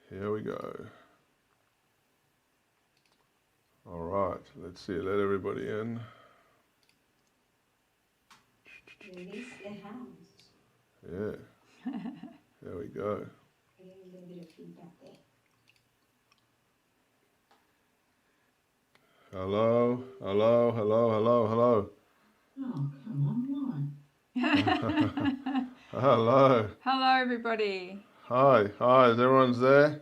Here we go. All right, let's see, let everybody in. Release the hands. Yeah, there we go. A little bit of feedback there. Hello, hello, hello, hello, hello. Oh, come on. Hello. Hello, everybody. Hi, is everyone's there?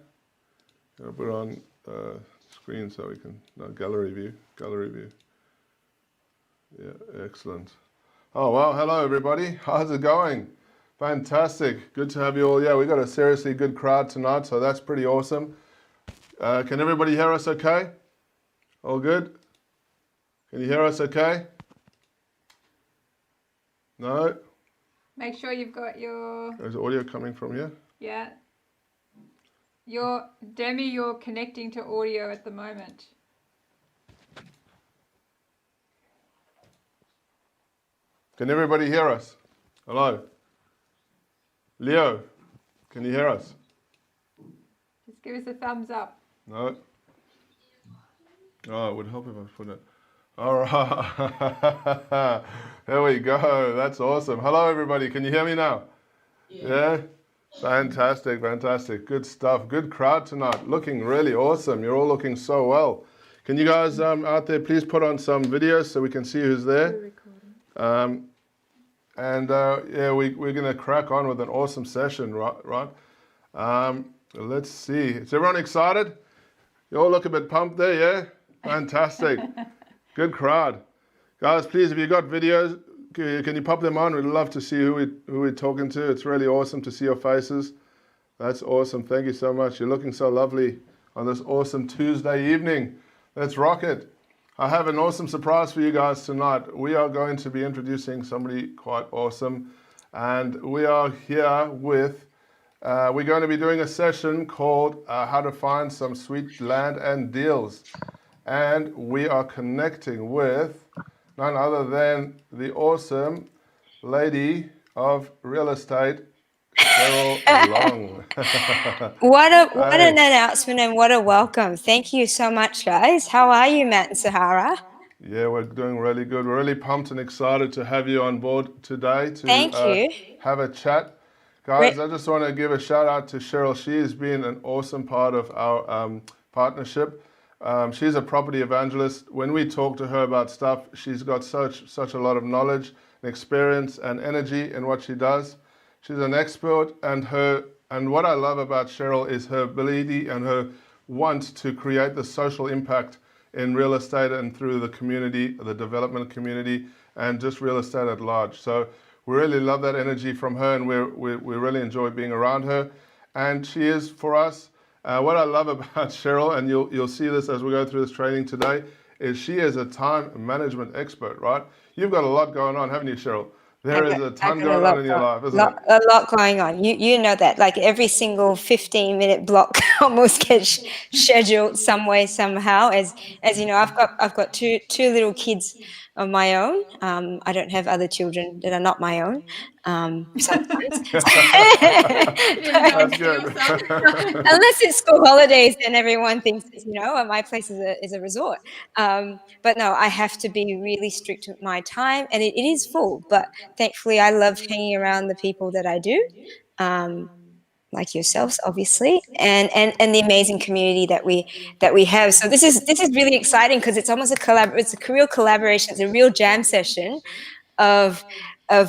I'll put it on screen so we can, no, gallery view. Yeah, excellent. Oh, well, hello everybody. How's it going? Fantastic. Good to have you all. Yeah, we got a seriously good crowd tonight, so that's pretty awesome. Can everybody hear us okay? All good? Can you hear us okay? No? Make sure you've got your, Is audio coming from here? yeah. Demi, you're connecting to audio at the moment. Can everybody hear us? Hello? Leo, can you hear us? Just give us a thumbs up. No? Oh, it would help if I put it. All right. There we go. That's awesome. Hello, everybody. Can you hear me now? Yeah? Fantastic, fantastic. Good stuff. Good crowd tonight. Looking really awesome. You're all looking so well. Can you guys out there please put on some videos so we can see who's there? Yeah, we're going to crack on with an awesome session, right? Let's see. Is everyone excited? You all look a bit pumped there, yeah? Fantastic. Good crowd. Guys, please, if you've got videos, can you pop them on? We'd love to see who we're talking to. It's really awesome to see your faces. That's awesome. Thank you so much. You're looking so lovely on this awesome Tuesday evening. Let's rock it. I have an awesome surprise for you guys tonight. We are going to be introducing somebody quite awesome. And we are here with, we're going to be doing a session called How to Find Some Sweet Land and Deals. And we are connecting with none other than the awesome lady of real estate, Cheryl Leong. What an announcement and what a welcome. Thank you so much, guys. How are you, Matt and Sahara? Yeah, we're doing really good. We're really pumped and excited to have you on board today Thank you. have a chat. Guys, I just want to give a shout out to Cheryl. She has been an awesome part of our partnership. She's a property evangelist. When we talk to her about stuff, she's got such a lot of knowledge and experience and energy in what she does. She's an expert, and what I love about Cheryl is her ability and her want to create the social impact in real estate and through the community, the development community, and just real estate at large. So we really love that energy from her, and we really enjoy being around her. And she is, for us, what I love about Cheryl, and you'll see this as we go through this training today, is she is a time management expert, right? You've got a lot going on, haven't you, Cheryl? There is a ton going on in your life, isn't it? A lot going on. You know that. Like every single 15-minute block almost gets scheduled some way, somehow. As you know, I've got two little kids of my own. I don't have other children that are not my own. Sometimes. That's good. Unless it's school holidays and everyone thinks, my place is a resort. But no, I have to be really strict with my time, and it is full. But thankfully, I love hanging around the people that I do, like yourselves, obviously, and the amazing community that we have. So this is really exciting because it's almost it's a real collaboration. It's a real jam session of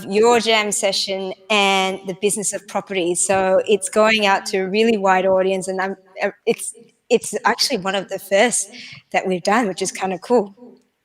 your jam session and the business of property. So it's going out to a really wide audience, and it's actually one of the first that we've done, which is kind of cool.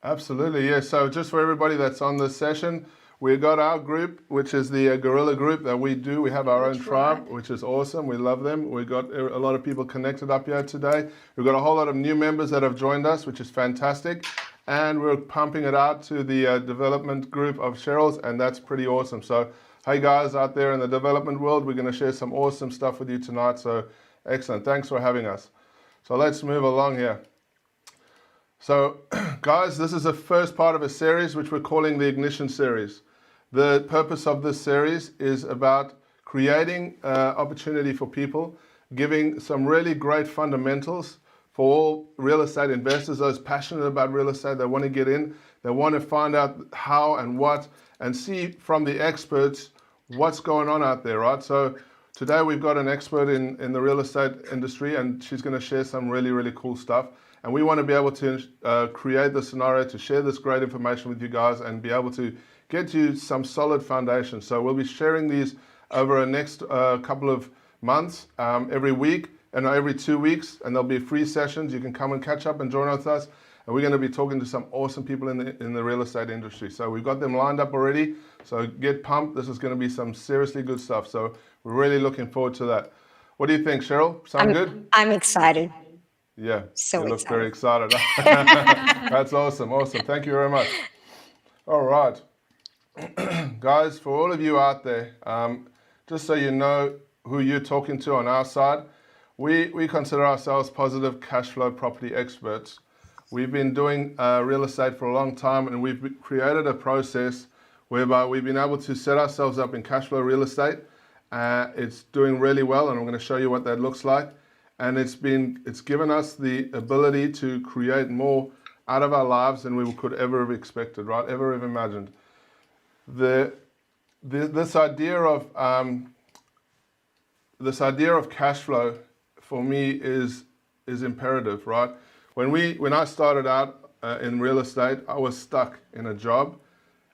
Absolutely, yeah. So just for everybody that's on this session, we've got our group, which is the guerrilla group that we do. We have our own tribe, which is awesome. We love them. We've got a lot of people connected up here today. We've got a whole lot of new members that have joined us, which is fantastic. And we're pumping it out to the development group of Cheryl's, and that's pretty awesome. So, hey guys out there in the development world, we're going to share some awesome stuff with you tonight. So, excellent. Thanks for having us. So let's move along here. So, guys, this is the first part of a series which we're calling the Ignition Series. The purpose of this series is about creating opportunity for people giving some really great fundamentals for all real estate investors, those passionate about real estate. They want to get in, they want to find out how and what, and see from the experts what's going on out there, right? So today we've got an expert in the real estate industry, and she's going to share some really, really cool stuff. And we want to be able to create the scenario to share this great information with you guys and be able to get you some solid foundation. So we'll be sharing these over the next couple of months, every week and every 2 weeks, and there'll be free sessions. You can come and catch up and join with us. And we're going to be talking to some awesome people in the real estate industry. So we've got them lined up already. So get pumped. This is going to be some seriously good stuff. So we're really looking forward to that. What do you think, Cheryl? Sound good? I'm excited. Yeah, So you look excited. very excited. That's awesome. Thank you very much. All right. Guys, for all of you out there, just so you know who you're talking to on our side, we consider ourselves positive cash flow property experts. We've been doing real estate for a long time, and we've created a process whereby we've been able to set ourselves up in cash flow real estate. It's doing really well, and I'm going to show you what that looks like. And it's given us the ability to create more out of our lives than we could ever have expected, right? Ever have imagined. This idea of cash flow for me is imperative, right? When I started out in real estate, I was stuck in a job,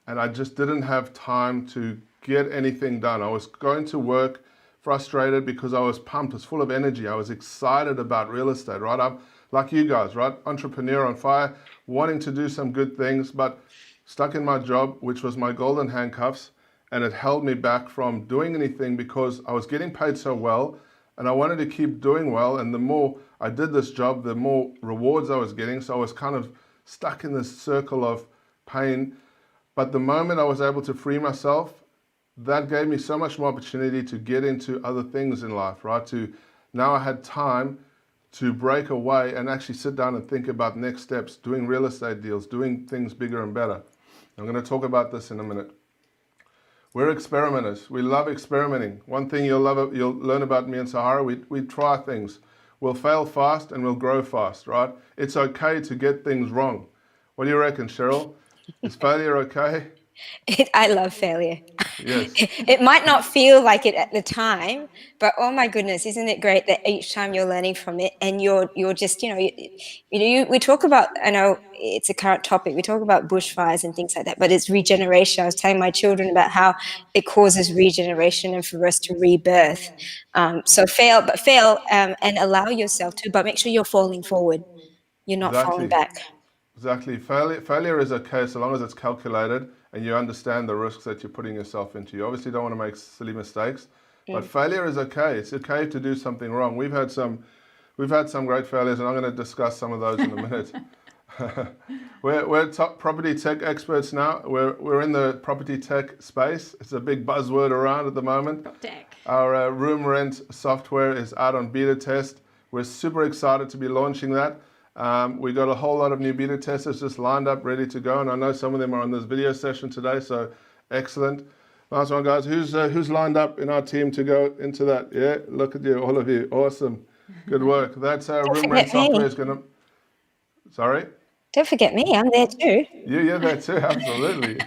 and I just didn't have time to get anything done. I was going to work frustrated because I was pumped, I was full of energy, I was excited about real estate, right? I'm like you guys, right? Entrepreneur on fire, wanting to do some good things, but stuck in my job, which was my golden handcuffs, and it held me back from doing anything because I was getting paid so well, and I wanted to keep doing well, and the more I did this job, the more rewards I was getting, so I was kind of stuck in this circle of pain. But the moment I was able to free myself, that gave me so much more opportunity to get into other things in life, right? Now I had time to break away and actually sit down and think about next steps, doing real estate deals, doing things bigger and better. I'm going to talk about this in a minute. We're experimenters. We love experimenting. One thing you'll learn about me and Sahara, we try things. We'll fail fast and we'll grow fast, right? It's okay to get things wrong. What do you reckon, Cheryl? Is failure okay? I love failure. Yes. It might not feel like it at the time, but oh my goodness, isn't it great that each time you're learning from it, and you're just, we talk about, I know it's a current topic, we talk about bushfires and things like that, but it's regeneration. I was telling my children about how it causes regeneration and for us to rebirth. So fail and allow yourself to, but make sure you're falling forward. You're not falling back. Exactly. Failure is okay so long as it's calculated and you understand the risks that you're putting yourself into. You obviously don't want to make silly mistakes, but failure is okay. It's okay to do something wrong. We've had some great failures, and I'm going to discuss some of those in a minute. We're top property tech experts now. We're in the property tech space. It's a big buzzword around at the moment. Tech. Our room rent software is out on beta test. We're super excited to be launching that. We got a whole lot of new beta testers just lined up, ready to go, and I know some of them are on this video session today, so excellent. Nice one, guys. Who's lined up in our team to go into that? Yeah, look at you, all of you. Awesome. Good work. That's our room rent software is going to... Sorry? Don't forget me, I'm there too. You're there too, absolutely.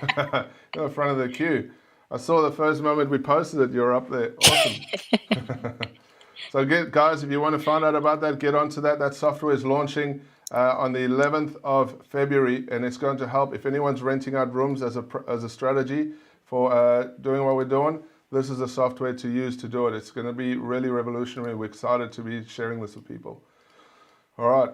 You're in front of the queue. I saw the first moment we posted it, you're up there. Awesome. So guys, if you want to find out about that, get onto that. That software is launching on the 11th of February, and it's going to help if anyone's renting out rooms as a strategy for doing what we're doing. This is the software to use to do it. It's going to be really revolutionary. We're excited to be sharing this with people. All right.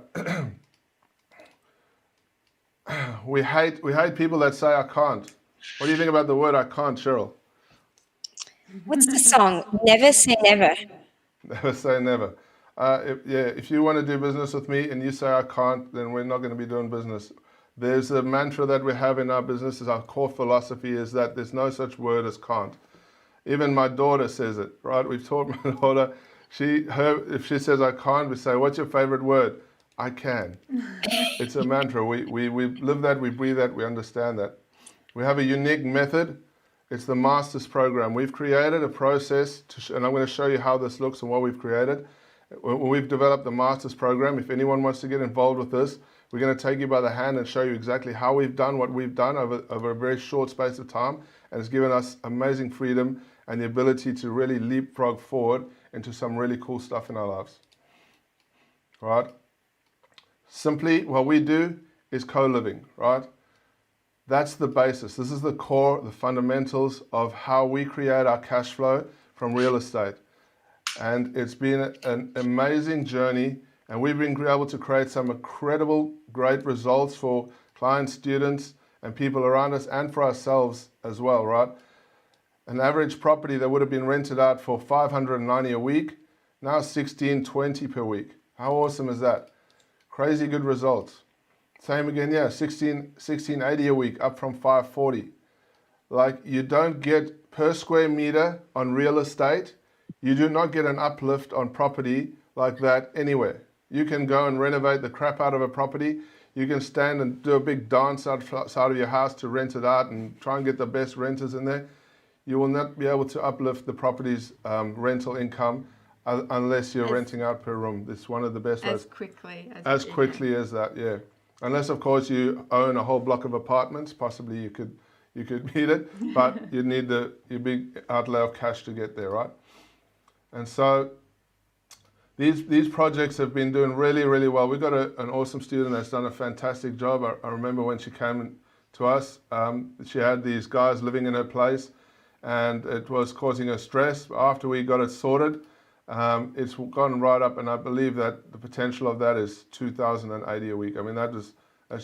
We hate people that say I can't. What do you think about the word I can't, Cheryl? What's the song? Never say never. Never say never. If you want to do business with me and you say I can't, then we're not going to be doing business. There's a mantra that we have in our business, is our core philosophy is that there's no such word as can't. Even my daughter says it, right? We've taught my daughter, if she says I can't, we say, what's your favorite word? I can. It's a mantra. We live that, we breathe that, we understand that. We have a unique method. It's the Masters Program. We've created a process, and I'm going to show you how this looks and what we've created. We've developed the Masters program. If anyone wants to get involved with this, we're going to take you by the hand and show you exactly how we've done what we've done over a very short space of time. And it's given us amazing freedom and the ability to really leapfrog forward into some really cool stuff in our lives. Right? Simply, what we do is co-living, right? That's the basis. This is the core, the fundamentals of how we create our cash flow from real estate. And it's been an amazing journey, and we've been able to create some incredible, great results for clients, students, and people around us, and for ourselves as well, right? An average property that would have been rented out for $590 a week, now $1,620 per week. How awesome is that? Crazy good results. Same again, yeah, $1,680 a week, up from $540. Like, you don't get per square meter on real estate. You do not get an uplift on property like that anywhere. You can go and renovate the crap out of a property. You can stand and do a big dance outside of your house to rent it out and try and get the best renters in there. You will not be able to uplift the property's rental income unless you're renting out per room. It's one of the best ways. As quickly as that, yeah. Unless, of course, you own a whole block of apartments. Possibly you could beat it, but you need your big outlay of cash to get there, right? And so these projects have been doing really, really well. We've got an awesome student that's done a fantastic job. I remember when she came to us, she had these guys living in her place, and it was causing her stress. After we got it sorted, it's gone right up, and I believe that the potential of that is $2,080 a week. I mean, that's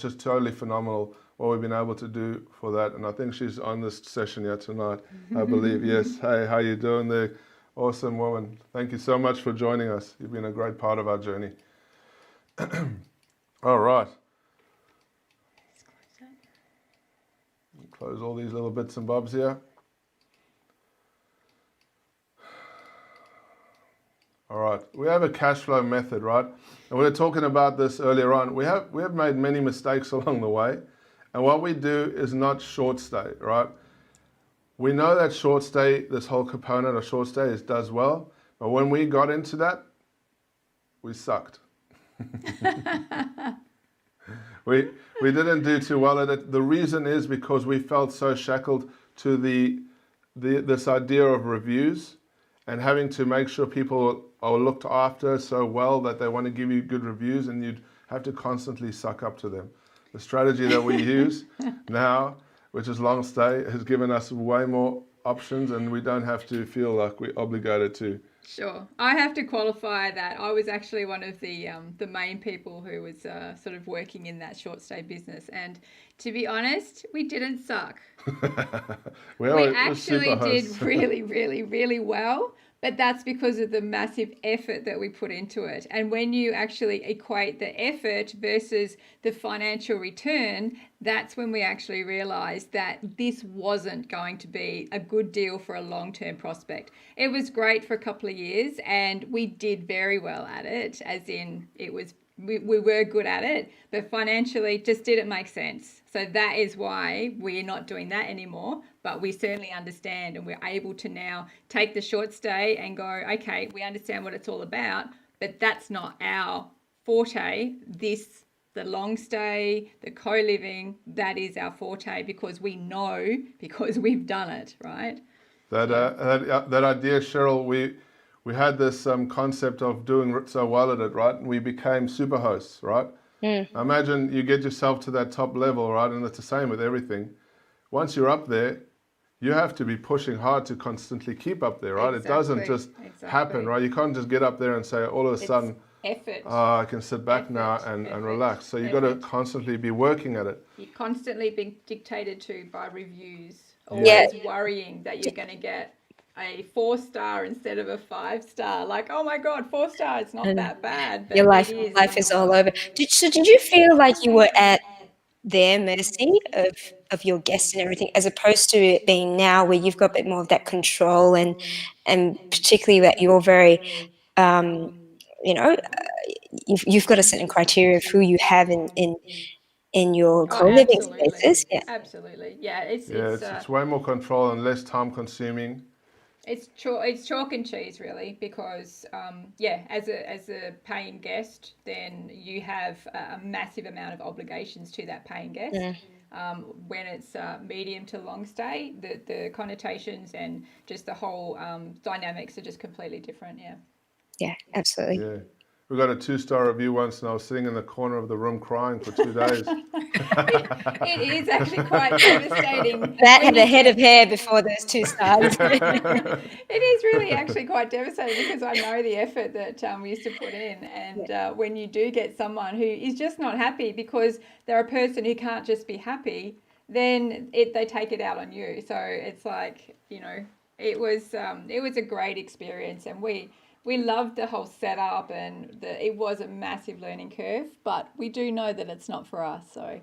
just totally phenomenal what we've been able to do for that. And I think she's on this session here tonight, I believe. Yes. Hey, how you doing there? Awesome woman. Thank you so much for joining us. You've been a great part of our journey. All right. Close all these little bits and bobs here. All right. We have a cash flow method, right? And we were talking about this earlier on. We have made many mistakes along the way. And what we do is not short stay, right? We know that short stay, this whole component of short stay does well, but when we got into that, we sucked. we didn't do too well at it. The reason is because we felt so shackled to this idea of reviews and having to make sure people are looked after so well that they want to give you good reviews, and you'd have to constantly suck up to them. The strategy that we use now, which is long stay, has given us way more options, and we don't have to feel like we're obligated to. Sure. I have to qualify that I was actually one of the main people who was sort of working in that short stay business. And to be honest, we didn't suck. We actually did really, really, really well. But that's because of the massive effort that we put into it. And when you actually equate the effort versus the financial return, that's when we actually realized that this wasn't going to be a good deal for a long-term prospect. It was great for a couple of years, and we did very well at it, as in we were good at it, but financially it just didn't make sense. So that is why we're not doing that anymore, but we certainly understand, and we're able to now take the short stay and go, okay, we understand what it's all about, but that's not our forte. The long stay, the co-living, that is our forte, because we know, because we've done it, right? That idea, Cheryl, we had this concept of doing so well at it, right? And we became super hosts, right? Imagine you get yourself to that top level, right? And it's the same with everything. Once you're up there, you have to be pushing hard to constantly keep up there, right? Exactly. It doesn't just happen, right? You can't just get up there and say all of a sudden, effort. Oh, I can sit back now and relax. So you've got to constantly be working at it. You're constantly being dictated to by reviews, always worrying that you're going to get a 4-star instead of a 5-star. Like, oh my God, 4-star, it's not that bad. But your life is all over. Did you feel like you were at their mercy of your guests and everything, as opposed to it being now where you've got a bit more of that control, and particularly that you're very, you've got a certain criteria of who you have in your co-living spaces. Absolutely. Yeah, it's way more control and less time consuming. It's chalk and cheese really, because as a paying guest, then you have a massive amount of obligations to that paying guest. When it's medium to long stay, the connotations and just the whole dynamics are just completely different. Yeah, absolutely. Yeah. We got a 2-star review once, and I was sitting in the corner of the room crying for 2 days. It is actually quite devastating. That when had you a head get- of hair before those 2 stars. It is really actually quite devastating, because I know the effort that we used to put in, and when you do get someone who is just not happy because they're a person who can't just be happy, then they take it out on you. So it's like, it was a great experience, and we loved the whole setup, and it was a massive learning curve, but we do know that it's not for us. So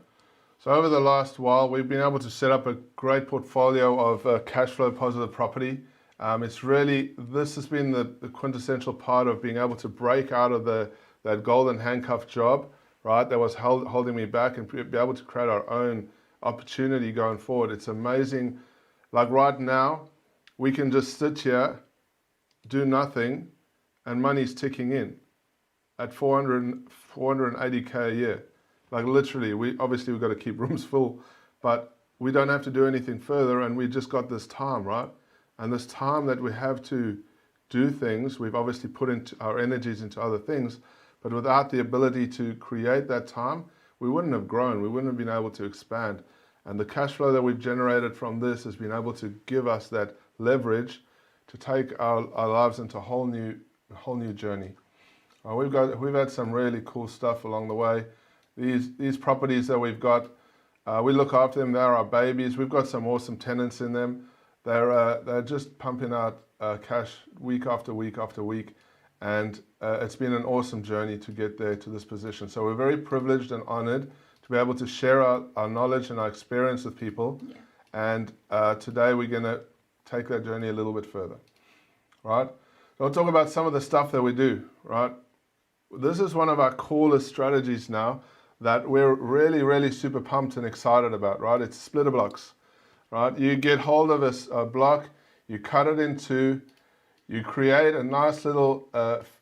over the last while, we've been able to set up a great portfolio of cash flow positive property. This has been the quintessential part of being able to break out of that golden handcuff job, right? That was holding me back, and be able to create our own opportunity going forward. It's amazing. Like right now, we can just sit here, do nothing, and money's ticking in at 480K a year. Like literally, we've got to keep rooms full, but we don't have to do anything further, and we just got this time, right? And this time that we have to do things, we've obviously put into our energies into other things, but without the ability to create that time, we wouldn't have grown, we wouldn't have been able to expand. And the cash flow that we've generated from this has been able to give us that leverage to take our lives into a whole new journey. We've had some really cool stuff along the way. These properties that we've got, we look after them. They're our babies. We've got some awesome tenants in them. They're just pumping out cash week after week after week, and it's been an awesome journey to get there to this position. So we're very privileged and honored to be able to share our knowledge and our experience with people. Yeah. And today we're going to take that journey a little bit further, right? So I'll talk about some of the stuff that we do, right? This is one of our coolest strategies now that we're really, really super pumped and excited about, right? It's splitter blocks, right? You get hold of a block, you cut it in two, you create a nice little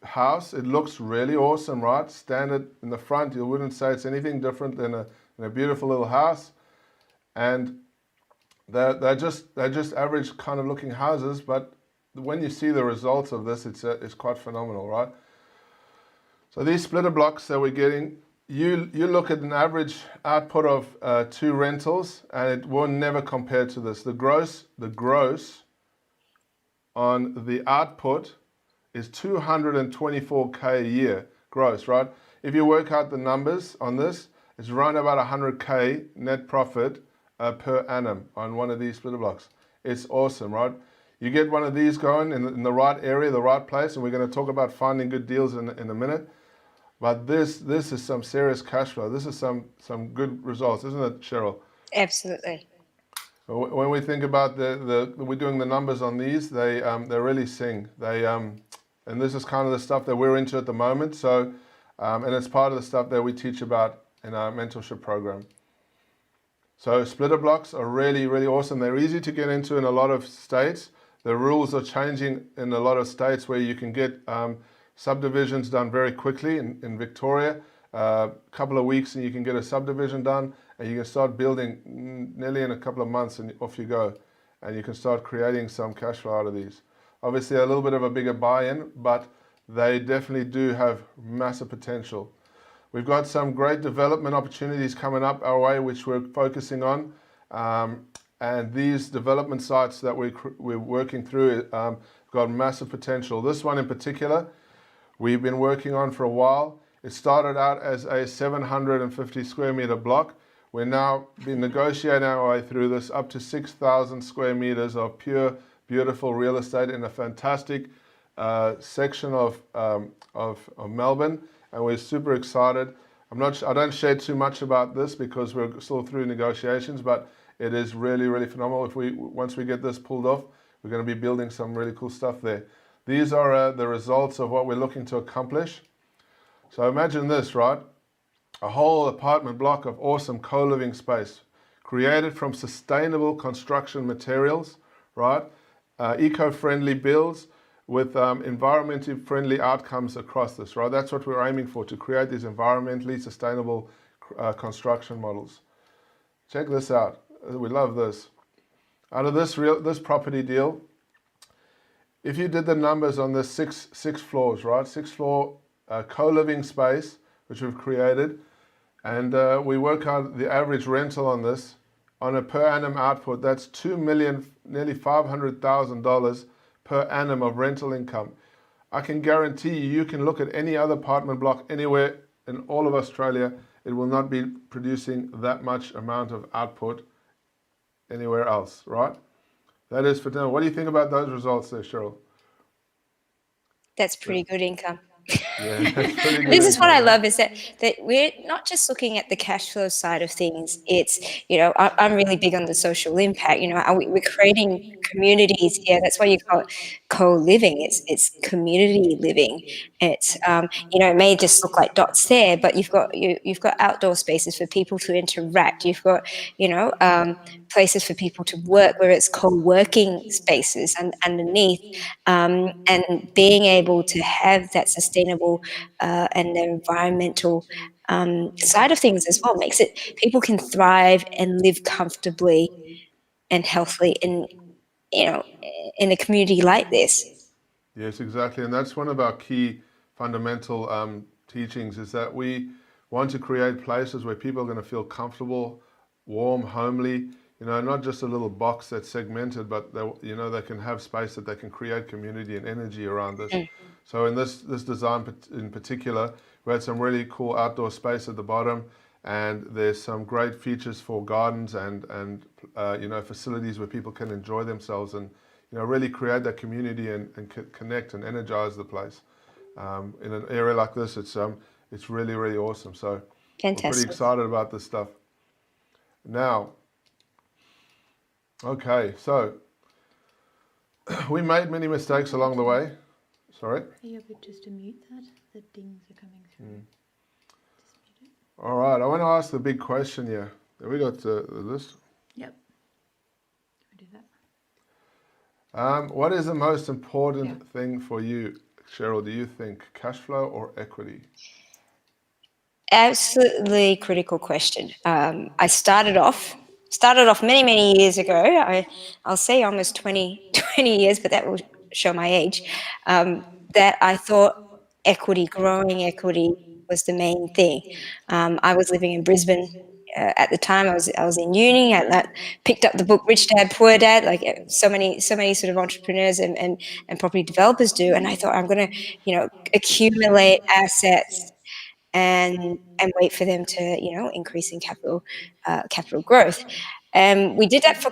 house. It looks really awesome, right? Standard in the front, you wouldn't say it's anything different than a beautiful little house. And they're just average kind of looking houses, but when you see the results of this, it's quite phenomenal, right? So these splitter blocks that we're getting, you look at an average output of 2 rentals, and it will never compare to this. The gross on the output is 224K a year gross, right? If you work out the numbers on this, it's around about 100K net profit per annum on one of these splitter blocks. It's awesome, right? You get one of these going in the right area, the right place, and we're going to talk about finding good deals in a minute. But this is some serious cash flow. This is some good results, isn't it, Cheryl? Absolutely. When we think about we're doing the numbers on these, they really sing. And this is kind of the stuff that we're into at the moment. So, and it's part of the stuff that we teach about in our mentorship program. So splitter blocks are really, really awesome. They're easy to get into in a lot of states. The rules are changing in a lot of states where you can get subdivisions done very quickly. In Victoria, a couple of weeks and you can get a subdivision done, and you can start building nearly in a couple of months, and off you go. And you can start creating some cash flow out of these. Obviously a little bit of a bigger buy-in, but they definitely do have massive potential. We've got some great development opportunities coming up our way, which we're focusing on. And these development sites that we're working through got massive potential. This one in particular, we've been working on for a while. It started out as a 750 square meter block. We're now been negotiating our way through this up to 6,000 square meters of pure, beautiful real estate in a fantastic section of Melbourne, and we're super excited. I don't share too much about this because we're still through negotiations, but it is really, really phenomenal. Once we get this pulled off, we're going to be building some really cool stuff there. These are the results of what we're looking to accomplish. So imagine this, right? A whole apartment block of awesome co-living space created from sustainable construction materials, right? eco-friendly builds with environmentally friendly outcomes across this, right? That's what we're aiming for, to create these environmentally sustainable construction models. Check this out. We love this. Out of this property deal, if you did the numbers on the six floors, right? 6-floor co-living space, which we've created, and we work out the average rental on this on a per annum output. That's $2 million, nearly $500,000 per annum of rental income. I can guarantee you can look at any other apartment block anywhere in all of Australia. It will not be producing that much amount of output anywhere else, right? That is for dinner. What do you think about those results there, Cheryl? That's pretty good income. Yeah, that's pretty good This is what income, I right? love, is that we're not just looking at the cash flow side of things. It's, I'm really big on the social impact. We're creating communities here. That's why you call it co-living. It's community living. It's it may just look like dots there, but you've got outdoor spaces for people to interact. You've got places for people to work, where it's co-working spaces and underneath, and being able to have that sustainable and the environmental side of things as well makes it, people can thrive and live comfortably and healthily in a community like this. Yes, exactly. And that's one of our key fundamental teachings, is that we want to create places where people are going to feel comfortable, warm, homely, not just a little box that's segmented, but they can have space that they can create community and energy around this. So in this design in particular, we had some really cool outdoor space at the bottom, and there's some great features for gardens and facilities where people can enjoy themselves and really create that community and connect and energize the place. In an area like this, it's really, really awesome. So we're pretty Fantastic. excited about this stuff. Now, okay, so we made many mistakes along the way. Sorry? Are you able just to mute that? The dings are coming through. All right, I want to ask the big question here. Have we got the list? Yep. Can we do that? What is the most important thing for you, Cheryl, do you think? Cash flow or equity? Absolutely critical question. I started off many years ago. I'll say almost 20 years, but that will show my age. That I thought growing equity was the main thing. I was living in Brisbane at the time. I was in uni. I picked up the book Rich Dad Poor Dad, like so many sort of entrepreneurs and property developers do. And I thought, I'm going to accumulate assets and wait for them to increase in capital growth. And we did that for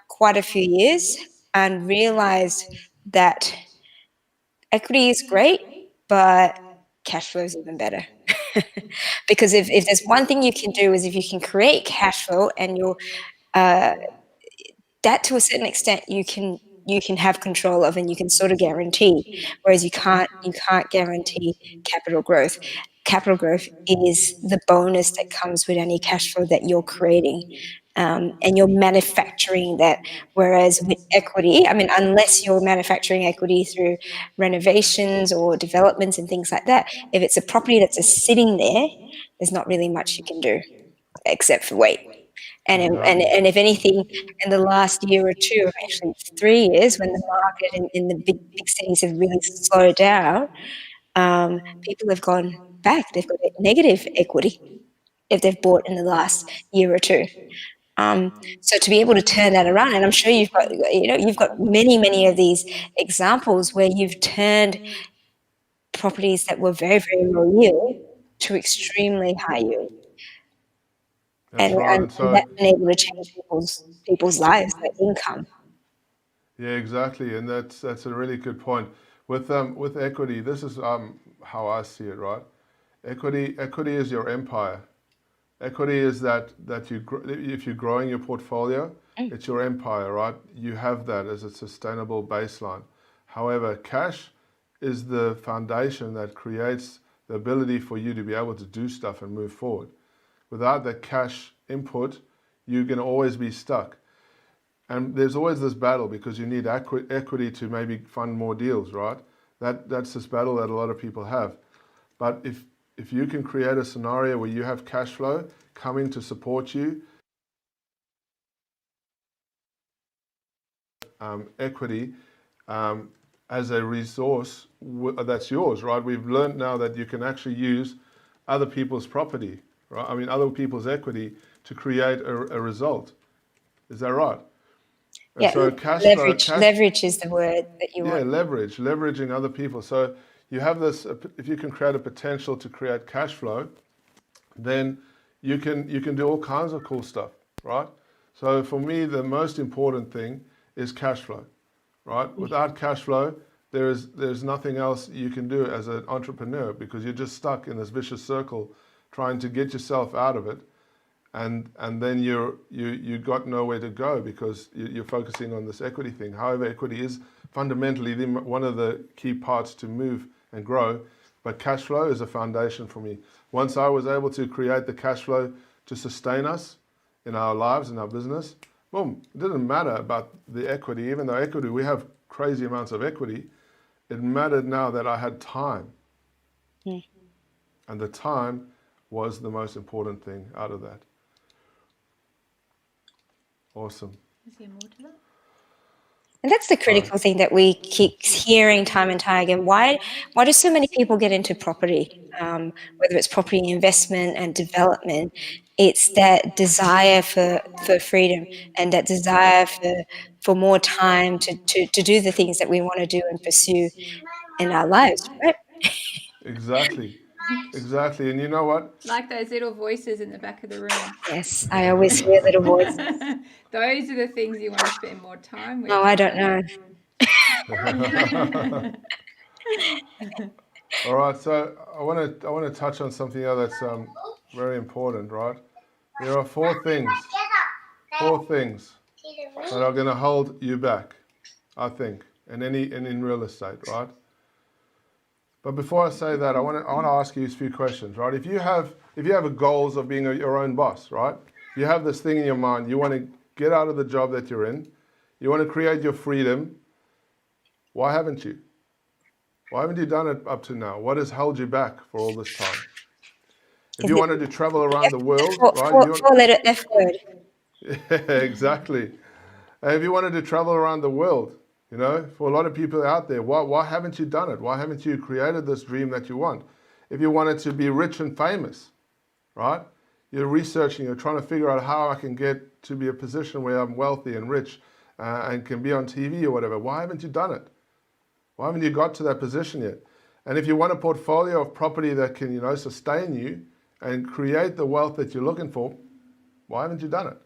quite a few years, and realized that equity is great, but cash flow is even better. Because if there's one thing you can do, is if you can create cash flow, and that to a certain extent you can have control of, and you can sort of guarantee, whereas you can't guarantee capital growth. Capital growth is the bonus that comes with any cash flow that you're creating, and you're manufacturing that. Whereas with equity, I mean, unless you're manufacturing equity through renovations or developments and things like that, if it's a property that's just sitting there, there's not really much you can do except for wait. And if anything, in the last year or two, actually 3 years, when the market in the big cities have really slowed down, people have gone back. They've got negative equity if they've bought in the last year or two. So to be able to turn that around, and I'm sure you've got many of these examples where you've turned properties that were very, very low yield to extremely high yield. That's right. And so, that's been able to change people's lives, their income. yeah, exactly. And that's a really good point. With equity, this is how I see it, right? Equity is your empire. Equity is that if you're growing your portfolio, it's your empire, right? You have that as a sustainable baseline. However, cash is the foundation that creates the ability for you to be able to do stuff and move forward. Without that cash input, you're going to always be stuck. And there's always this battle because you need equity to maybe fund more deals, right? That's this battle that a lot of people have. But if you can create a scenario where you have cash flow coming to support you, equity as a resource that's yours, right? We've learned now that you can actually use other people's property, right? I mean, other people's equity to create a result. Is that right? And Yeah, so leverage is the word that you yeah, want. leveraging other people. So you have this, if you can create a potential to create cash flow, then you can do all kinds of cool stuff, right? So for me, the most important thing is cash flow, right? Without cash flow, there's nothing else you can do as an entrepreneur because you're just stuck in this vicious circle trying to get yourself out of it. And then you got nowhere to go because you're focusing on this equity thing. However, equity is fundamentally one of the key parts to move and grow, but cash flow is a foundation for me. Once I was able to create the cash flow to sustain us in our lives, in our business, boom, it didn't matter about the equity. Even though equity, we have crazy amounts of equity, it mattered now that I had time. And the time was the most important thing out of that. Awesome. Is there more to that? And that's the critical thing that we keep hearing time and time again. Why do so many people get into property, whether it's property investment and development? It's that desire for freedom and that desire for more time to do the things that we want to do and pursue in our lives, right? Exactly. Exactly. And you know what? Like those little voices in the back of the room. Yes, I always hear little voices. Those are the things you want to spend more time with. Oh, I don't know. All right, so I want to touch on something else that's very important, right? There are four things that are going to hold you back, I think, and in real estate, right? But before I say that, I want to ask you a few questions, right? If you have a goals of being your own boss, right? You have this thing in your mind. You want to get out of the job that you're in. You want to create your freedom. Why haven't you? Why haven't you done it up to now? What has held you back for all this time? If you wanted to travel around the world, right? Four-letter F word. Yeah, exactly. And if you wanted to travel around the world, you know, for a lot of people out there, why haven't you done it? Why haven't you created this dream that you want? If you wanted to be rich and famous, right? You're researching, you're trying to figure out how I can get to be a position where I'm wealthy and rich and can be on TV or whatever. Why haven't you done it? Why haven't you got to that position yet? And if you want a portfolio of property that can, you know, sustain you and create the wealth that you're looking for, why haven't you done it?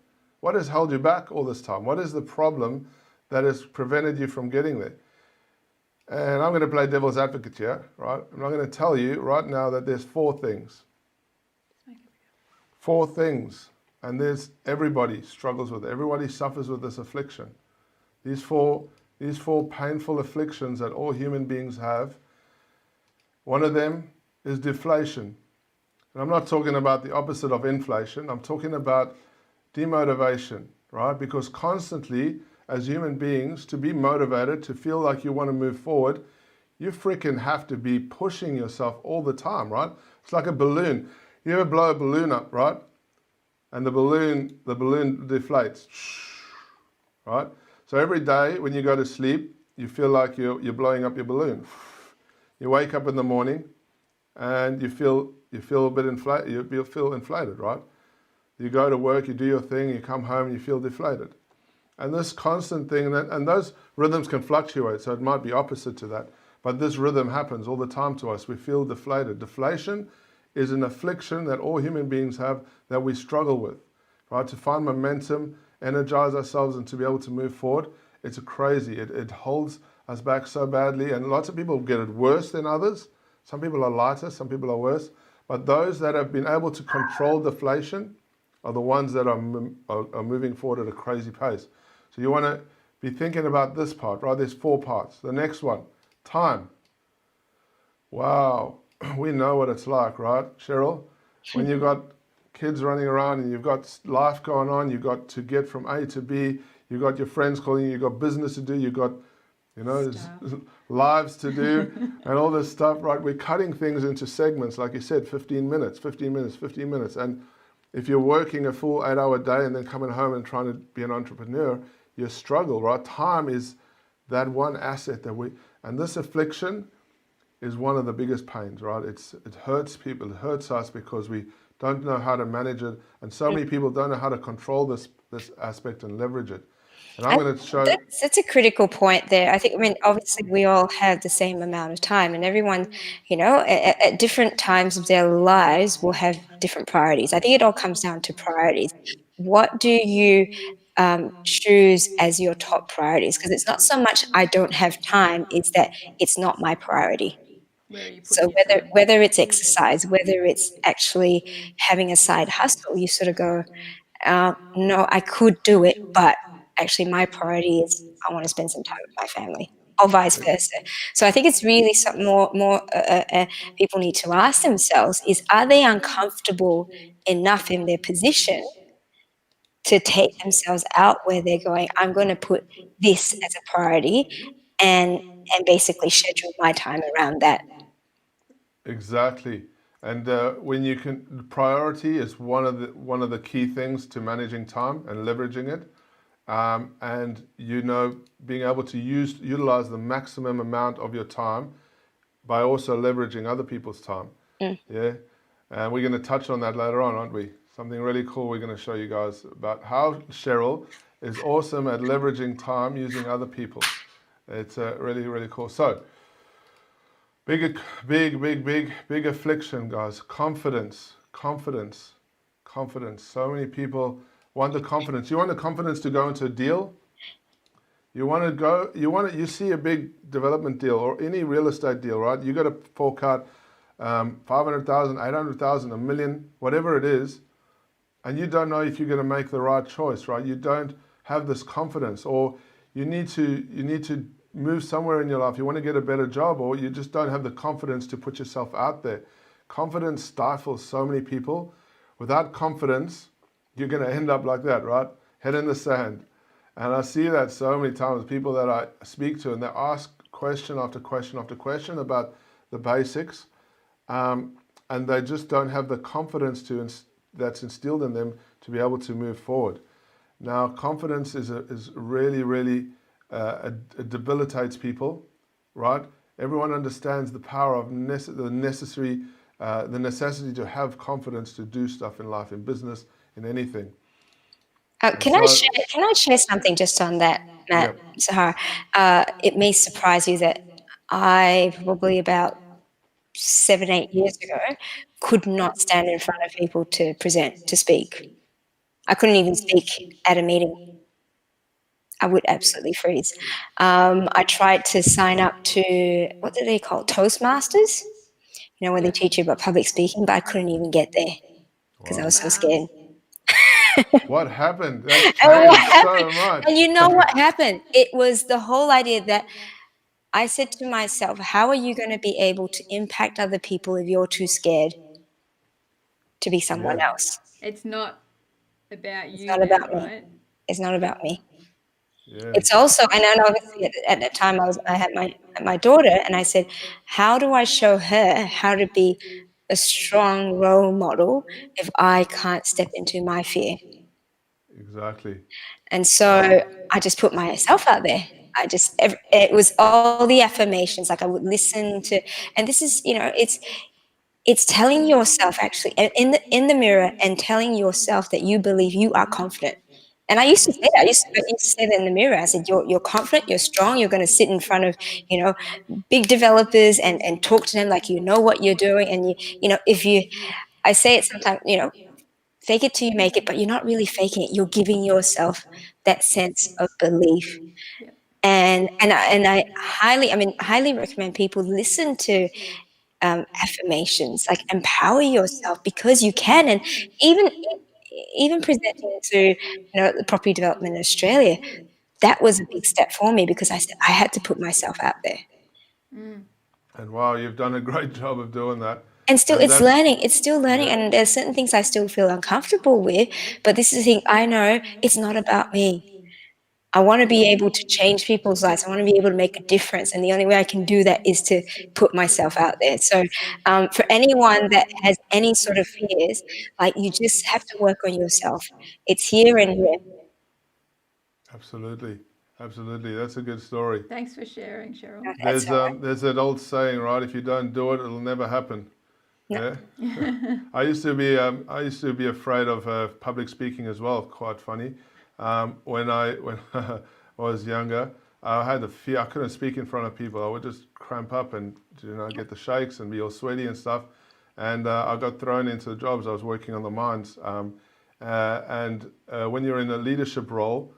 What has held you back all this time? What is the problem that has prevented you from getting there? And I'm going to play devil's advocate here, right? I'm going to tell you right now that there's four things. Four things. And everybody struggles with it. Everybody suffers with this affliction. These four painful afflictions that all human beings have. One of them is deflation. And I'm not talking about the opposite of inflation. I'm talking about demotivation, right? Because constantly, as human beings, to be motivated, to feel like you want to move forward, you freaking have to be pushing yourself all the time, right? It's like a balloon. You ever blow a balloon up, right? And the balloon deflates, right? So every day when you go to sleep, you feel like you're blowing up your balloon. You wake up in the morning and you feel a bit inflated. You feel inflated, right? You go to work, you do your thing, you come home, you feel deflated. And this constant thing, and those rhythms can fluctuate, so it might be opposite to that. But this rhythm happens all the time to us. We feel deflated. Deflation is an affliction that all human beings have that we struggle with, right? To find momentum, energize ourselves, and to be able to move forward, it's crazy. It holds us back so badly, and lots of people get it worse than others. Some people are lighter, some people are worse. But those that have been able to control deflation are the ones that are moving forward at a crazy pace. So you want to be thinking about this part, right? There's four parts. The next one, time. Wow, we know what it's like, right, Cheryl? When you've got kids running around and you've got life going on, you've got to get from A to B, you got your friends calling you, you got business to do, you got, you know, Stuff. lives to do, and all this stuff, right? We're cutting things into segments, like you said, 15 minutes, 15 minutes, 15 minutes. And if you're working a full 8-hour day and then coming home and trying to be an entrepreneur, you struggle, right? Time is that one asset and this affliction is one of the biggest pains, right? It hurts people, it hurts us because we don't know how to manage it. And so many people don't know how to control this aspect and leverage it. And I'm going to show... That's a critical point there. I mean, obviously we all have the same amount of time, and everyone, you know, at different times of their lives will have different priorities. I think it all comes down to priorities. What do you choose as your top priorities? Because it's not so much I don't have time, it's that it's not my priority. Where are you putting So your time? whether it's exercise, whether it's actually having a side hustle, you sort of go, no, I could do it, but actually my priority is I want to spend some time with my family, or vice versa. So I think it's really something more people need to ask themselves is, are they uncomfortable enough in their position to take themselves out where they're going, I'm going to put this as a priority and basically schedule my time around that. Exactly. And when you can, priority is one of the key things to managing time and leveraging it. And you know, being able to utilize the maximum amount of your time by also leveraging other people's time. Yeah. And we're going to touch on that later on, aren't we? Something really cool we're going to show you guys about how Cheryl is awesome at leveraging time using other people. It's really, really cool. So, big affliction, guys. Confidence. So many people want the confidence. You want the confidence to go into a deal? You see a big development deal or any real estate deal, right? You got to fork out 500,000, 800,000, $1 million, whatever it is, and you don't know if you're going to make the right choice, right? You don't have this confidence, or you need to move somewhere in your life. You want to get a better job, or you just don't have the confidence to put yourself out there. Confidence stifles so many people. Without confidence, you're going to end up like that, right? Head in the sand. And I see that so many times, people that I speak to, and they ask question after question after question about the basics, and they just don't have the confidence that's instilled in them to be able to move forward. Now, confidence is really it debilitates people, right? Everyone understands the power of the necessity to have confidence to do stuff in life, in business, in anything. Can I share something just on that, Matt Sahara? It may surprise you that I probably about 7, 8 years ago could not stand in front of people to present, to speak. I couldn't even speak at a meeting. I would absolutely freeze. I tried to sign up to, what do they call it? Toastmasters? You know, where they teach you about public speaking, but I couldn't even get there because I was so scared. What happened? That's And what changed so happened? much. And you know what happened? It was the whole idea that I said to myself, how are you going to be able to impact other people if you're too scared to be someone else? It's not about It's you not then, about me. right? It's not about me. Yeah. It's also, and then obviously at that time I had my daughter, and I said, how do I show her how to be a strong role model if I can't step into my fear? Exactly. And so I just put myself out there. It was all the affirmations, like I would listen to, and this is, you know, it's telling yourself actually in the mirror and telling yourself that you believe you are confident. And I used to say that. I used to say that in the mirror. I said, you're confident, you're strong, you're going to sit in front of, you know, big developers and talk to them like you know what you're doing. And you know, I say it sometimes, you know, fake it till you make it, but you're not really faking it. You're giving yourself that sense of belief. Yeah. And I highly recommend people listen to affirmations, like empower yourself because you can. And even presenting to, you know, the property development in Australia, that was a big step for me because I said I had to put myself out there. And wow, you've done a great job of doing that. And still, it's still learning, Yeah. and there's certain things I still feel uncomfortable with. But this is the thing, I know it's not about me. I want to be able to change people's lives. I want to be able to make a difference. And the only way I can do that is to put myself out there. So for anyone that has any sort of fears, like you just have to work on yourself. It's here and here. Absolutely. Absolutely. That's a good story. Thanks for sharing, Cheryl. That's all right. There's that old saying, right? If you don't do it, it'll never happen. No. Yeah. I used to be afraid of public speaking as well. Quite funny. When I was younger, I had the fear. I couldn't speak in front of people. I would just cramp up and get the shakes and be all sweaty and stuff. And I got thrown into the jobs. I was working on the mines. When you're in a leadership role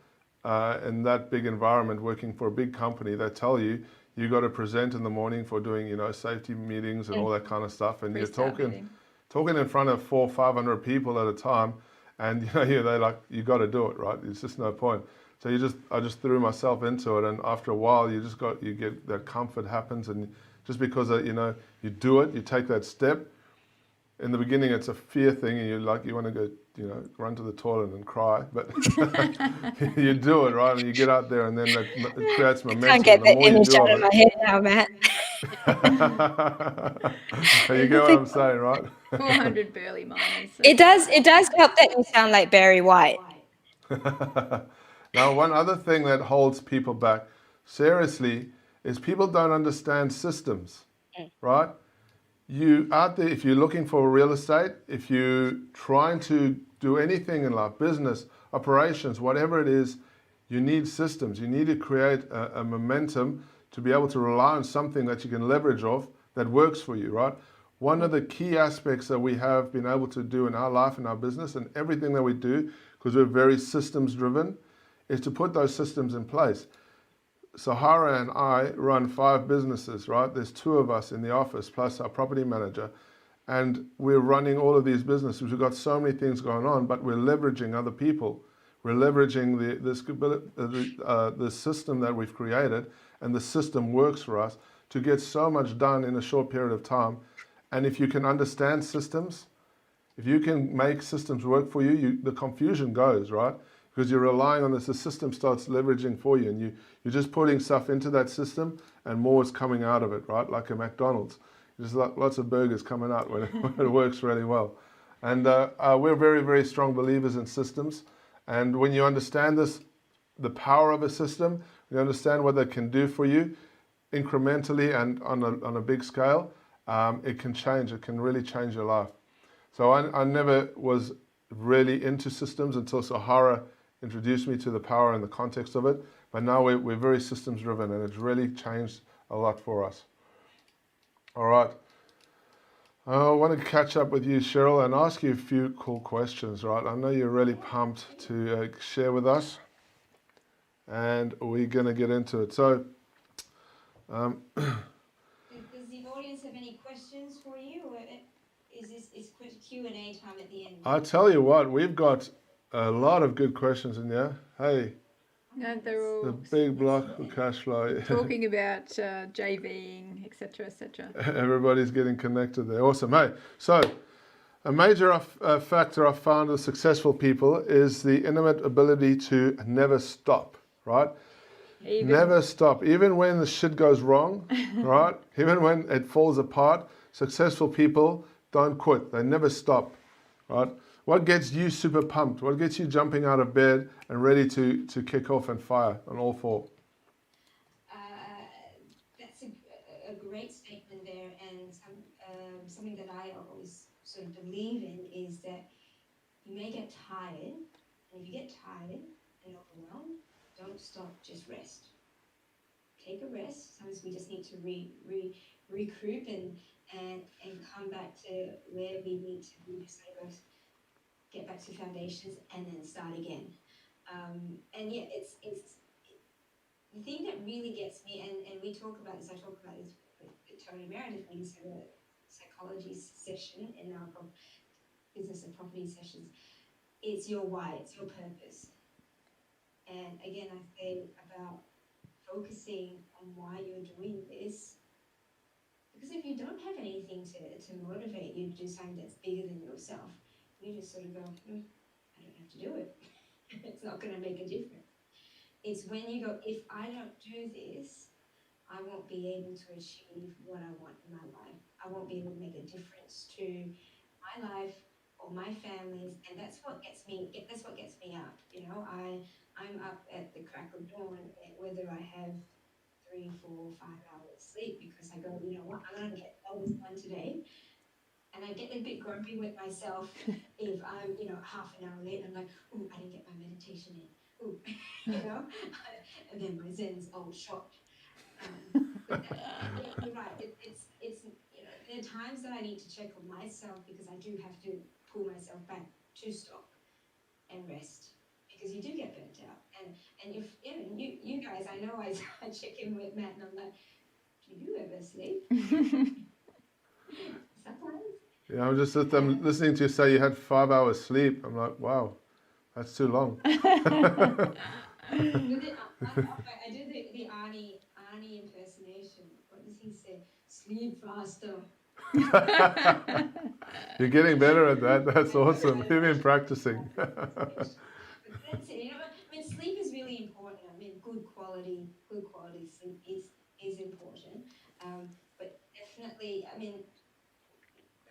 in that big environment, working for a big company, they tell you got to present in the morning for doing safety meetings and all that kind of stuff, and you're talking in front of 400 or 500 people at a time, and they're like, you got to do it, right? It's just no point. So I just threw myself into it, and after a while you get that comfort happens, and just because you do it, you take that step. In the beginning, it's a fear thing, and you want to go, run to the toilet and cry, but you do it, right? And you get out there, and then it creates momentum. I can't get The that more you image do out of of my head now, Matt. You get what I'm saying, right? 400 burly miners. It does help that you sound like Barry White. Now, one other thing that holds people back, seriously, is people don't understand systems, right? You out there, if you're looking for real estate, if you're trying to do anything in life, business, operations, whatever it is, you need systems. You need to create a momentum to be able to rely on something that you can leverage off that works for you, right? One of the key aspects that we have been able to do in our life, in our business, and everything that we do, because we're very systems driven, is to put those systems in place. Sahara and I run 5 businesses, right? There's 2 of us in the office, plus our property manager. And we're running all of these businesses. We've got so many things going on, but we're leveraging other people. We're leveraging the system that we've created, and the system works for us to get so much done in a short period of time. And if you can understand systems, if you can make systems work for you, the confusion goes, right? Because you're relying on this, the system starts leveraging for you, and you're just putting stuff into that system, and more is coming out of it, right? Like a McDonald's, there's lots of burgers coming out when it works really well. And we're very, very strong believers in systems. And when you understand this, the power of a system, you understand what that can do for you incrementally and on a big scale, it can really change your life. So I never was really into systems until Sahara introduced me to the power and the context of it. But now we're very systems driven, and it's really changed a lot for us. All right. I want to catch up with you, Cheryl, and ask you a few cool questions, right? I know you're really pumped to share with us, and we're going to get into it. So, Does the audience have any questions for you, or is Q&A time at the end? I tell you what, we've got a lot of good questions in there. Hey, No, they're all the big block of cash flow. talking about JVing, etc., etc. Everybody's getting connected there. Awesome. Hey, so a major factor I've found with successful people is the intimate ability to never stop, right? Never stop. Even when the shit goes wrong, right? Even when it falls apart, successful people don't quit. They never stop, right? What gets you super pumped? What gets you jumping out of bed and ready to kick off and fire on all 4? That's a great statement there, and something that I always sort of believe in is that you may get tired, and if you get tired and overwhelmed, don't stop, just rest. Take a rest. Sometimes we just need to recoup and come back to where we need to be, get back to foundations and then start again. And yeah, it's the thing that really gets me, and we talk about this, I talk about this with Tony Meredith, we used to have a psychology session in our business and property sessions. It's your why, it's your purpose. And again, I say about focusing on why you're doing this, because if you don't have anything to motivate you to do something that's bigger than yourself, you just sort of go, I don't have to do it. It's not going to make a difference. it's when you go, if I don't do this, I won't be able to achieve what I want in my life. I won't be able to make a difference to my life or my family's, and that's what gets me. That's what gets me up. I'm up at the crack of dawn, whether I have 3, 4, 5 hours sleep, because I go, you know what, I'm gonna get all this done today. And I get a bit grumpy with myself if I'm, half an hour late. I'm like, oh, I didn't get my meditation in. Oh, you know, and then my zen's all shot. But you're right. There are times that I need to check on myself, because I do have to pull myself back to stop and rest, because you do get burnt out. And if you guys, I know I, I check in with Matt and I'm like, do you ever sleep? Sometimes. Yeah, I'm just listening to you say you had 5 hours sleep. I'm like, wow, that's too long. I did the Arnie impersonation. What does he say? Sleep faster. You're getting better at that. That's awesome. You've been practicing. But that's it. I mean, sleep is really important. I mean, good quality sleep is important. But definitely, I mean,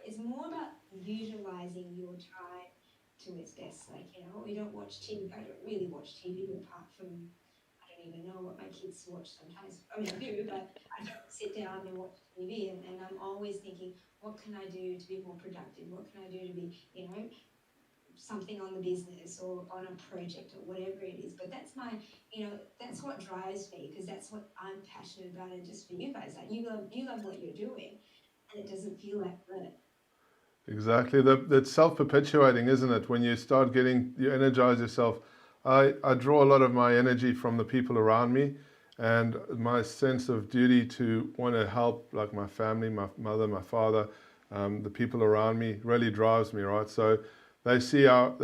it's more about utilizing your time to its best. Like, we don't watch TV. I don't really watch TV, apart from, I don't even know what my kids watch sometimes. I mean, I do, but I don't sit down and watch TV. And I'm always thinking, what can I do to be more productive? What can I do to be, something on the business or on a project or whatever it is? But that's that's what drives me, because that's what I'm passionate about. And just for you guys, like, you love what you're doing, and it doesn't feel like work. Exactly. That's self-perpetuating, isn't it? When you start you energize yourself. I draw a lot of my energy from the people around me, and my sense of duty to want to help, like my family, my mother, my father, the people around me, really drives me, right? So they see our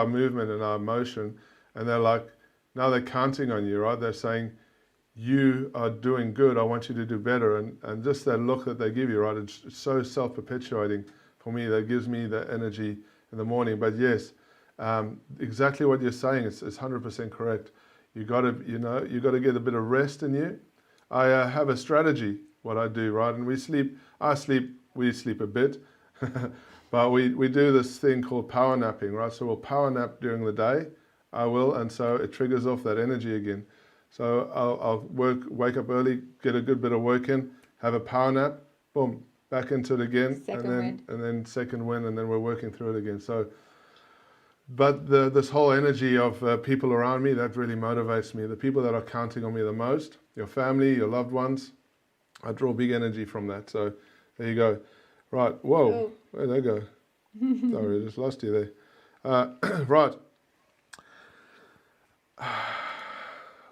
movement and our emotion, and they're like, now they're counting on you, right? They're saying, you are doing good, I want you to do better. And just that look that they give you, right? It's so self-perpetuating for me. That gives me the energy in the morning. But yes, exactly what you're saying is 100% correct. You got to get a bit of rest in you. I have a strategy, what I do, right? And we sleep a bit, but we do this thing called power napping, right? So we'll power nap during the day, and so it triggers off that energy again. So I'll wake up early, get a good bit of work in, have a power nap, boom, back into it again, and then second wind, and then we're working through it again. So, but this whole energy of people around me, that really motivates me. The people that are counting on me the most, your family, your loved ones, I draw big energy from that. So there you go. Right, whoa, where'd they go? Sorry, I just lost you there. Right.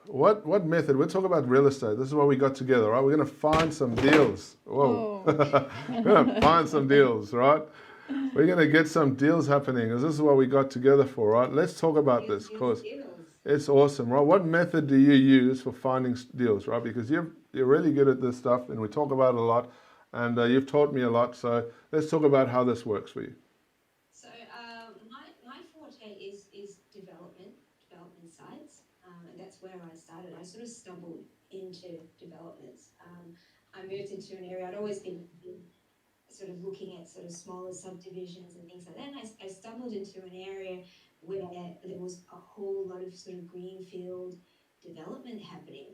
What method? We'll talk about real estate. This is what we got together, right? We're going to find some deals. Whoa. We're going to find some deals, right? We're going to get some deals happening. This is what we got together for, right? Let's talk about this, because it's awesome, right? What method do you use for finding deals, right? Because you're really good at this stuff, and we talk about it a lot, and you've taught me a lot. So let's talk about how this works for you. So my forte is development sites, and that's where I started. I sort of stumbled into developments. I moved into an area. I'd always been sort of looking at sort of smaller subdivisions and things like that. And I stumbled into an area where there was a whole lot of sort of greenfield development happening.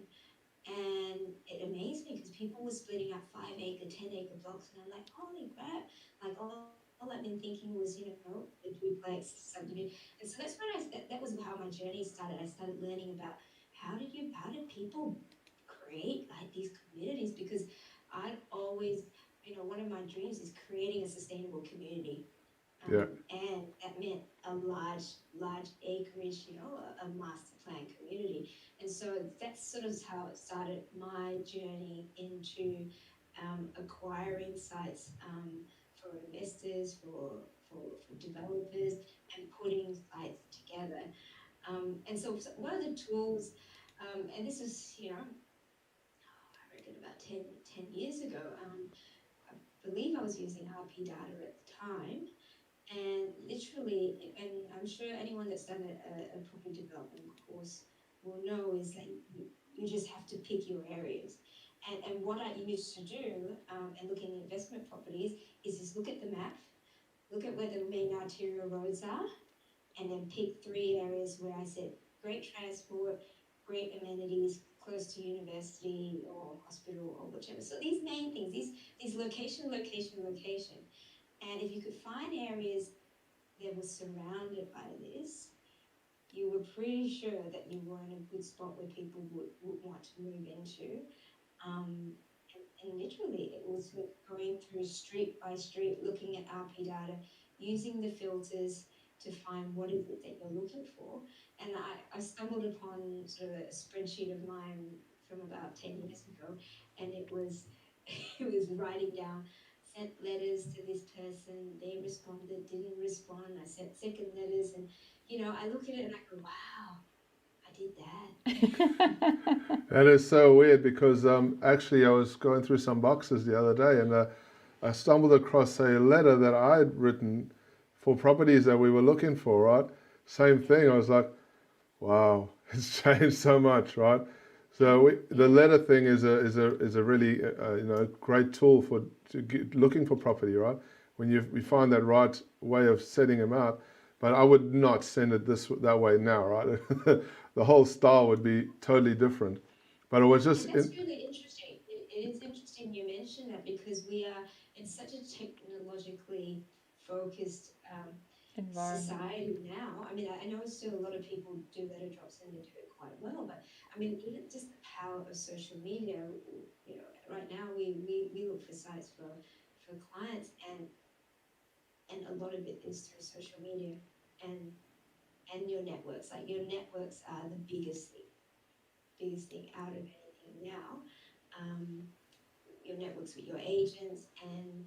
And it amazed me, because people were splitting up 5-acre, 10-acre blocks, and I'm like, holy crap! Like, all I've been thinking was, a duplex subdivision. And so that's when that was how my journey started. I started learning about how do people create like these communities, because I'd always, one of my dreams is creating a sustainable community. Yeah. And that meant a large acreage, a master plan community. And so that's sort of how it started my journey into acquiring sites for investors, for developers, and putting sites together. And so one of the tools, and this was, I reckon about 10 years ago, I believe I was using RP data at the time. And literally, and I'm sure anyone that's done a property development course will know is that you just have to pick your areas. And what I used to do, and looking at investment properties, is just look at the map, look at where the main arterial roads are, and then pick 3 areas where I said great transport, great amenities, close to university or hospital or whichever. So these main things, these location, location, location. And if you could find areas that were surrounded by this, you were pretty sure that you were in a good spot where people would want to move into. Um, and literally, it was going through street by street, looking at RP data, using the filters to find what is it that you're looking for. And I stumbled upon sort of a spreadsheet of mine from about 10 years ago, and it was it was writing down, sent letters to this person, they responded, didn't respond. I sent second letters, and I look at it and I go, wow, I did that. That is so weird because actually I was going through some boxes the other day and I stumbled across a letter that I had written for properties that we were looking for, right? Same thing. I was like, wow, it's changed so much, right? So the letter thing is a really great tool for looking for property, right? When we find that right way of setting them out. But I would not send it that way now, right? The whole style would be totally different. But it was just That's really interesting. It is interesting you mentioned that because we are in such a technologically focused Environment. society now. I mean, I know still a lot of people do letter drops and they do it quite well, but I mean, even just the power of social media. Right now we look for sites for clients, and a lot of it is through social media and your networks. Like your networks are the biggest thing out of anything now. Your networks with your agents, and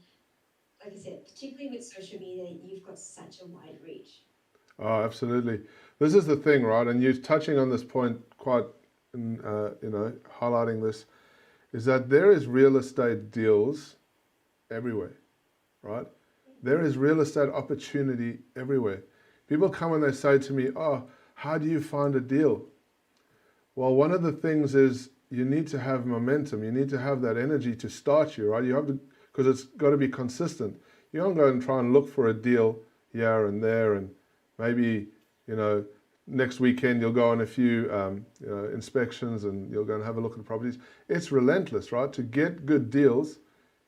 like I said, particularly with social media, you've got such a wide reach. Oh, absolutely. This is the thing, right? And you're touching on this point quite, highlighting this, is that there is real estate deals everywhere, right? There is real estate opportunity everywhere. People come and they say to me, oh, how do you find a deal? Well, one of the things is you need to have momentum. You need to have that energy to start you, right? You have to, because it's got to be consistent. You don't go and try and look for a deal here and there, and maybe, next weekend you'll go on a few, inspections and you'll go and have a look at the properties. It's relentless, right? To get good deals,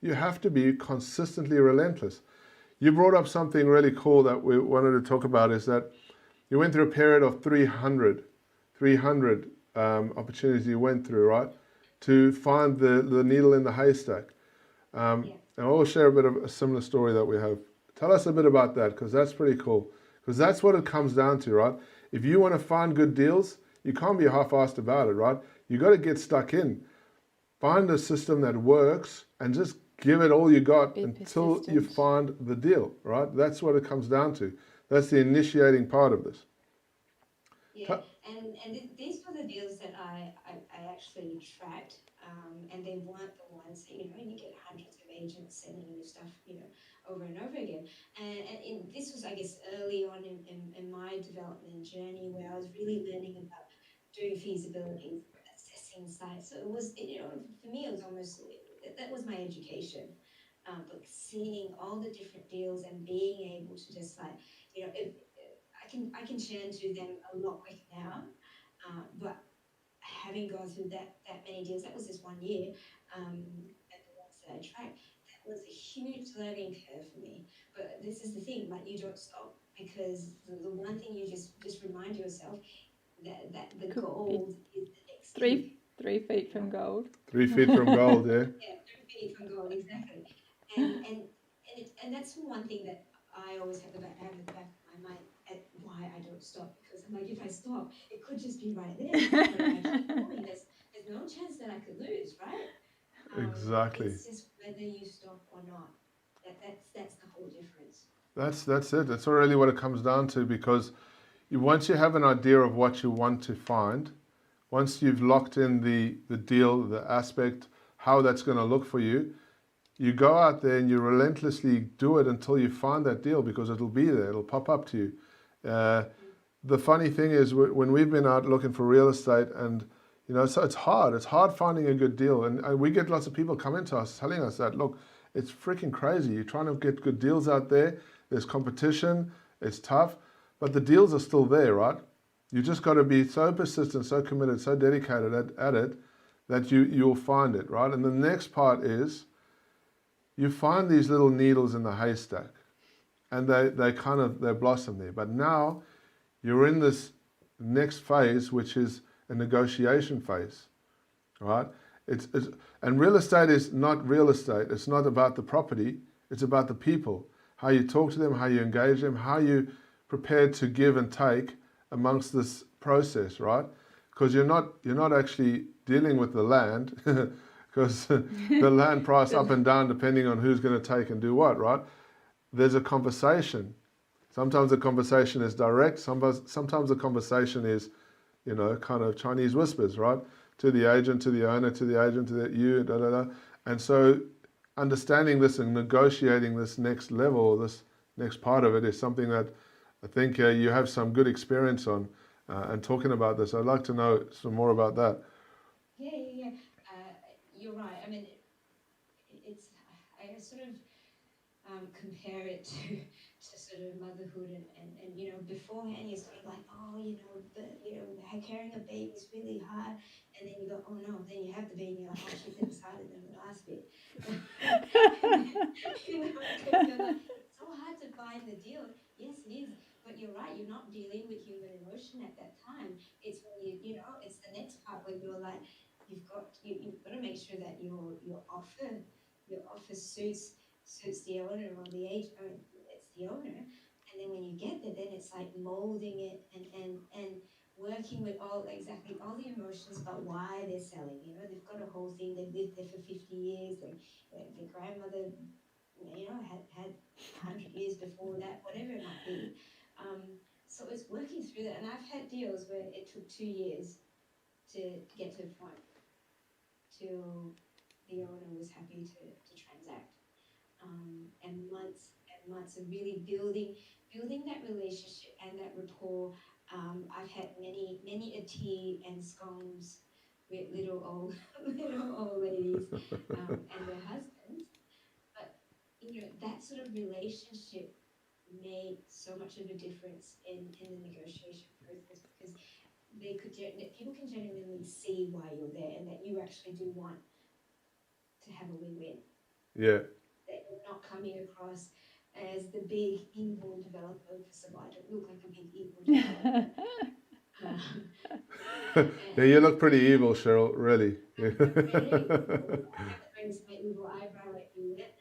you have to be consistently relentless. You brought up something really cool that we wanted to talk about, is that you went through a period of 300 opportunities you went through, right? To find the needle in the haystack. And I'll share a bit of a similar story that we have. Tell us a bit about that, because that's pretty cool. Because that's what it comes down to, right? If you want to find good deals, you can't be half-assed about it, right? You got to get stuck in. Find a system that works and just give it all you got until you find the deal, right? That's what it comes down to. That's the initiating part of this. Yeah, and these were the deals that I actually tracked, and they weren't the ones that, you get hundreds of agents sending you stuff, over and over again. And this was, I guess, early on in my development journey, where I was really learning about doing feasibility, assessing sites. So it was, for me, it was almost, that was my education. But seeing all the different deals and being able to just I can churn through them a lot quicker now, but having gone through that many deals, that was just 1 year, and the ones that I tracked, that was a huge learning curve for me. But this is the thing, like, you don't stop, because the one thing you just remind yourself that the gold is the next thing. 3 feet from gold. 3 feet from gold, yeah. Yeah, 3 feet from gold, exactly. And that's one thing that I always have at the back of my mind, at why I don't stop, because I'm like, if I stop, it could just be right there. But I keep going. There's no chance that I could lose, right? Exactly. It's just whether you stop or not. That's the whole difference. That's it. That's really what it comes down to, because once you have an idea of what you want to find, once you've locked in the deal, the aspect, how that's going to look for you, you go out there and you relentlessly do it until you find that deal, because it'll be there. It'll pop up to you. the funny thing is when we've been out looking for real estate, and so it's hard finding a good deal, and we get lots of people coming to us telling us that, look, it's freaking crazy. You're trying to get good deals out there. There's competition. It's tough, but the deals are still there, right? You just got to be so persistent, so committed, so dedicated at it that you'll find it, right? And the next part is you find these little needles in the haystack, and they blossom there. But now you're in this next phase, which is a negotiation phase, right? And real estate is not real estate. It's not about the property. It's about the people, how you talk to them, how you engage them, how you prepared to give and take amongst this process, right? Because you're not actually dealing with the land, because the land price up and down depending on who's going to take and do what, right? There's a conversation. Sometimes the conversation is direct. Sometimes the conversation is, kind of Chinese whispers, right? To the agent, to the owner, to the agent, to you, da da da. And so, understanding this and negotiating this next level, this next part of it, is something that I think you have some good experience on, and talking about this. I'd like to know some more about that. Yeah. You're right. I mean, I sort of compare it to sort of motherhood, and beforehand you're sort of like, carrying a baby is really hard, and then you go, oh no, then you have the baby, you're like, oh shit, that's harder than the last bit. Because you're like, it's so hard to find the deal. Yes, it is, but you're right, you're not dealing with human emotion at that time. It's when it's the next part where you're like, you've got to make sure that your offer suits the owner or the agent, or it's the owner. And then when you get there, then it's like molding it and working with all the emotions about why they're selling. They've got a whole thing. They've lived there for 50 years. Their grandmother, had 100 years before that, whatever it might be. So it's working through that. And I've had deals where it took 2 years to get to a point till the owner was happy to transact. And months of really building that relationship and that rapport. I've had many a tea and scones with little old ladies and their husbands, but that sort of relationship made so much of a difference in the negotiation process, because people can genuinely see why you're there and that you actually do want to have a win-win. Yeah. That you're not coming across as the big evil developer, because I don't look like a big evil developer. Yeah, you look pretty evil, Cheryl, really. I haven't raised my evil eyebrow at you yet.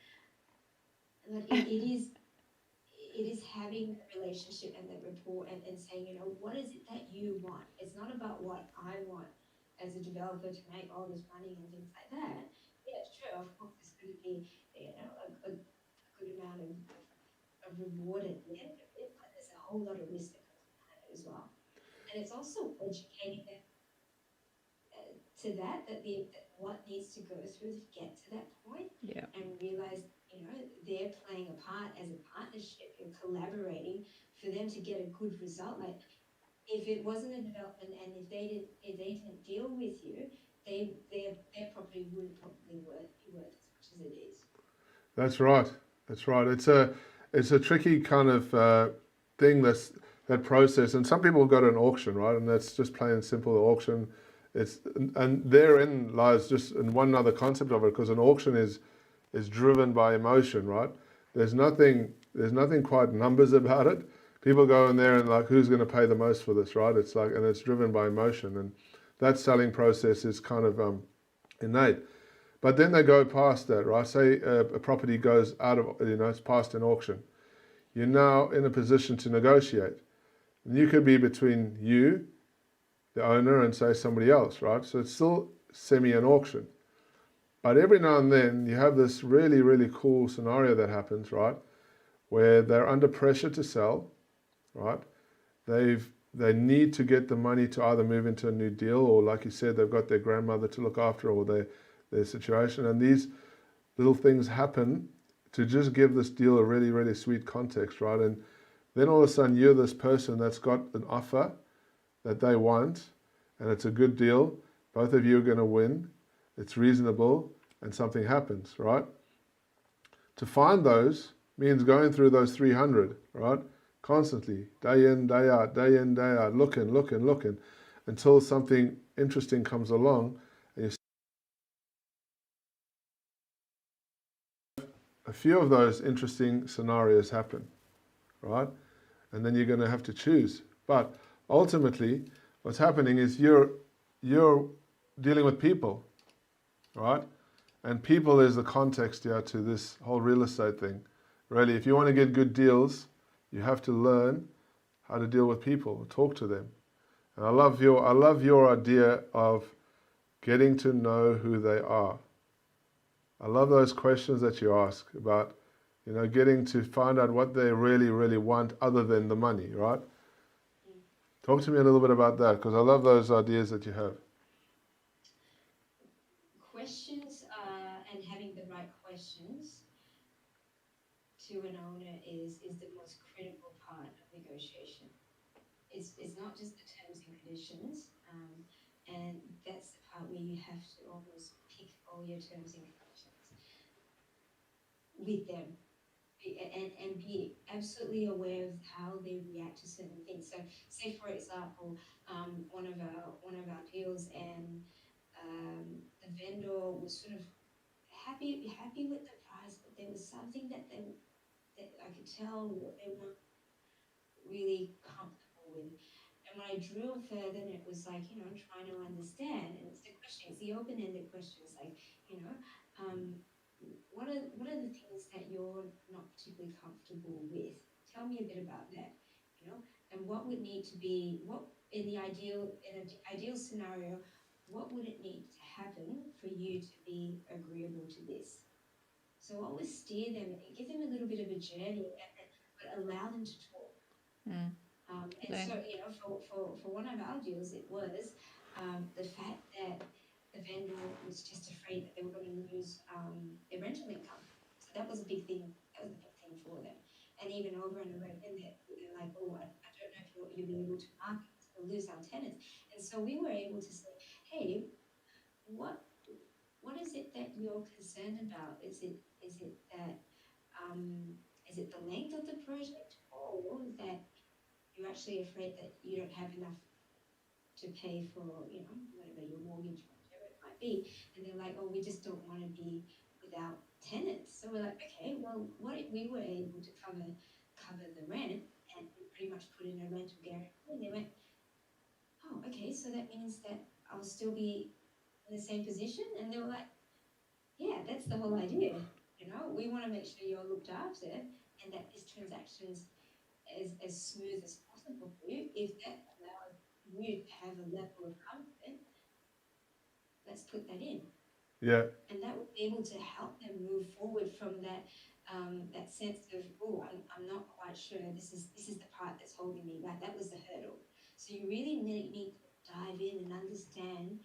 But it is having that relationship and that rapport, and saying, what is it that you want? It's not about what I want as a developer to make all this money and things like that. Yeah, sure, of course, there's going to be a good amount of reward at the end of it, but there's a whole lot of risk that comes behind it as well. And it's also educating them that what needs to go through to get to that point, and realize they're playing a part as a partnership. You're collaborating for them to get a good result. Like, if it wasn't a development and if they didn't deal with you, their property wouldn't probably be worth as much as it is. That's right. It's a tricky kind of thing, that process. And some people go to an auction, right? And that's just plain and simple, the auction. And therein lies just in one other concept of it, because an auction is driven by emotion, right? There's nothing quite numbers about it. People go in there and like, who's going to pay the most for this, right? It's like, and it's driven by emotion, and that selling process is kind of innate. But then they go past that, right? Say a property goes out of, it's past an auction. You're now in a position to negotiate. And you could be between you, the owner, and say somebody else, right? So it's still semi an auction. But every now and then you have this really, really cool scenario that happens, right? Where they're under pressure to sell, right? They need to get the money to either move into a new deal, or like you said, they've got their grandmother to look after, or their situation. And these little things happen to just give this deal a really, really sweet context, right? And Then all of a sudden you're this person that's got an offer that they want, and it's a good deal. Both of you are going to win. It's reasonable, and something happens, right? To find those means going through those 300, right? Constantly, day in, day out, looking, until something interesting comes along, and a few of those interesting scenarios happen, right? And then you're going to have to choose. But ultimately, what's happening is you're dealing with people, right? And people is the context here to this whole real estate thing. Really, if you want to get good deals, you have to learn how to deal with people, talk to them. And I love your idea of getting to know who they are. I love those questions that you ask about, getting to find out what they really, really want other than the money, right? Talk to me a little bit about that, because I love those ideas that you have. Questions and having the right questions to an owner is the most critical part of negotiation. It's not just the terms and conditions, and that's the part where you have to almost pick all your terms and conditions with them, and be absolutely aware of how they react to certain things. So, say for example, one of our deals, and the vendor was sort of happy with the price, but there was something that I could tell they weren't really comfortable with. And when I drilled further, and it was like, trying to understand, and it's the question, it's the open-ended questions, like, um, what are the things that you're not particularly comfortable with? Tell me a bit about that, and what would need to be, what in an ideal scenario, what would it need to happen for you to be agreeable to this? So always steer them, give them a little bit of a journey, but allow them to talk. Mm. And so, for one of our deals, it was the fact that the vendor was just afraid that they were going to lose their rental income. So that was a big thing. That was a big thing for them. And even over and over again, they're like, oh, I don't know if you'll be able to market, we'll lose our tenants. And so we were able to say, hey, what what is it that you're concerned about? Is it that is it the length of the project, or that you're actually afraid that you don't have enough to pay for, whatever your mortgage or whatever it might be? And they're like, oh, we just don't want to be without tenants. So we're like, okay, well, what if we were able to cover the rent, and we pretty much put in a rental guarantee? And they went, oh, okay, so that means that I'll still be in the same position? And they were like, yeah, that's the whole idea. We want to make sure you're looked after, and that this transaction's as smooth as possible for you. If that allows you to have a level of comfort, let's put that in. Yeah, And that would be able to help them move forward from that sense of, oh, I'm not quite sure. This is the part that's holding me back. That was the hurdle. So you really need to dive in and understand,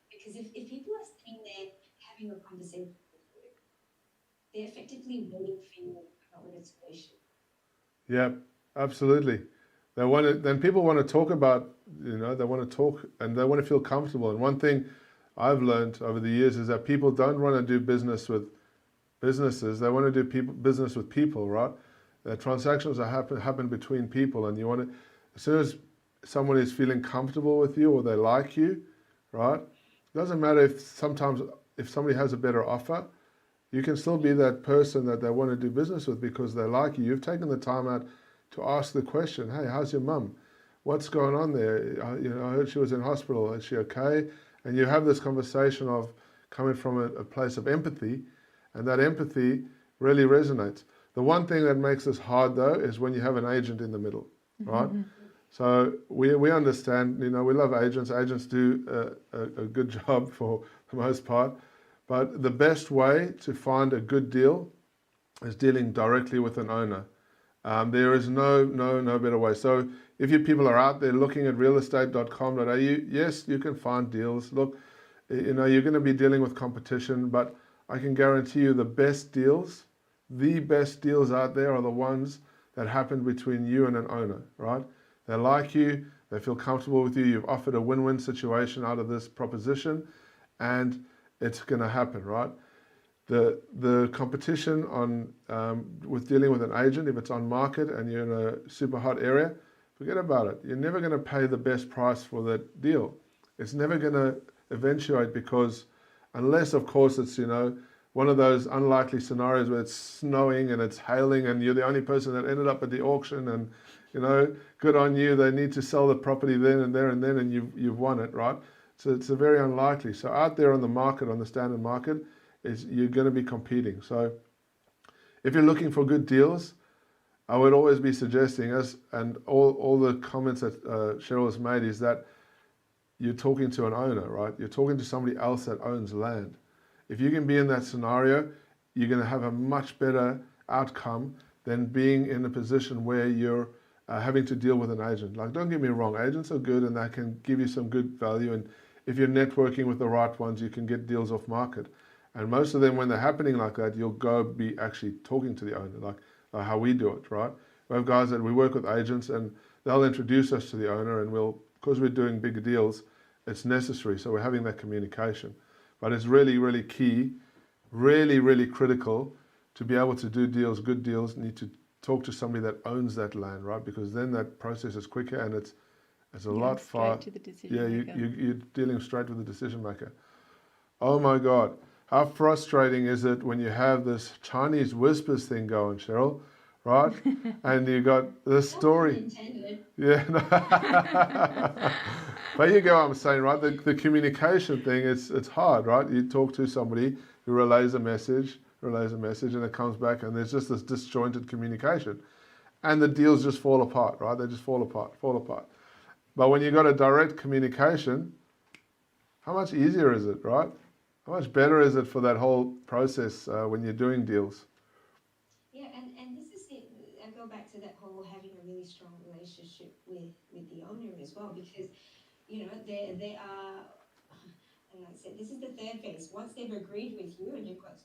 because if people are sitting there having a conversation with you, they're effectively waiting for you to come up with a solution. yeah, absolutely. Then people want to talk about, they want to talk and they want to feel comfortable. And one thing I've learned over the years is that people don't want to do business with businesses. They want to do business with people, right? The transactions happen between people, and as soon as someone is feeling comfortable with you or they like you, right? It doesn't matter if somebody has a better offer, you can still be that person that they want to do business with because they like you. You've taken the time out to ask the question, hey, how's your mum? What's going on there? I heard she was in hospital. Is she okay? And you have this conversation of coming from a place of empathy, and that empathy really resonates. The one thing that makes this hard, though, is when you have an agent in the middle, right? So we understand, we love agents. Agents do a good job for the most part. But the best way to find a good deal is dealing directly with an owner. There is no better way. So if you people are out there looking at realestate.com.au, yes, you can find deals. Look, you're going to be dealing with competition, but I can guarantee you the best deals out there are the ones that happened between you and an owner, right? They like you, they feel comfortable with you, you've offered a win-win situation out of this proposition, and it's going to happen, right? The competition on with dealing with an agent, if it's on market and you're in a super hot area, forget about it. You're never going to pay the best price for that deal. It's never going to eventuate, because unless, of course, it's, you know, one of those unlikely scenarios where it's snowing and it's hailing and you're the only person that ended up at the auction, and, you know, good on you, they need to sell the property then and there and then, and you've won it, right? So it's a very unlikely. So out there on the market, on the standard market, is you're going to be competing. So if you're looking for good deals, I would always be suggesting us, and all the comments that Cheryl has made, is that you're talking to an owner, right? You're talking to somebody else that owns land. If you can be in that scenario, you're going to have a much better outcome than being in a position where you're having to deal with an agent. Like, don't get me wrong, agents are good and they can give you some good value. And if you're networking with the right ones, you can get deals off market. And most of them, when they're happening like that, you'll go be actually talking to the owner, like how we do it, right? We have guys that we work with agents and they'll introduce us to the owner, and because we're doing bigger deals, it's necessary. So we're having that communication. But it's really, really key, really, really critical to be able to do deals, good deals. Need to talk to somebody that owns that land, right? Because then that process is quicker and it's a lot far. To the decision Yeah, maker. you're dealing straight with the decision maker. Oh my God. How frustrating is it when you have this Chinese whispers thing going, Cheryl, right? And you got this story. Yeah. But you go, I'm saying, right? The communication thing, it's hard, right? You talk to somebody who relays a message, and it comes back, and there's just this disjointed communication. And the deals just fall apart, right? They just fall apart. But when you got a direct communication, how much easier is it, right? How much better is it for that whole process when you're doing deals? Yeah, and this is it. I go back to that whole having a really strong relationship with the owner as well, because you know they are. And I said, this is the third phase. Once they've agreed with you and you've got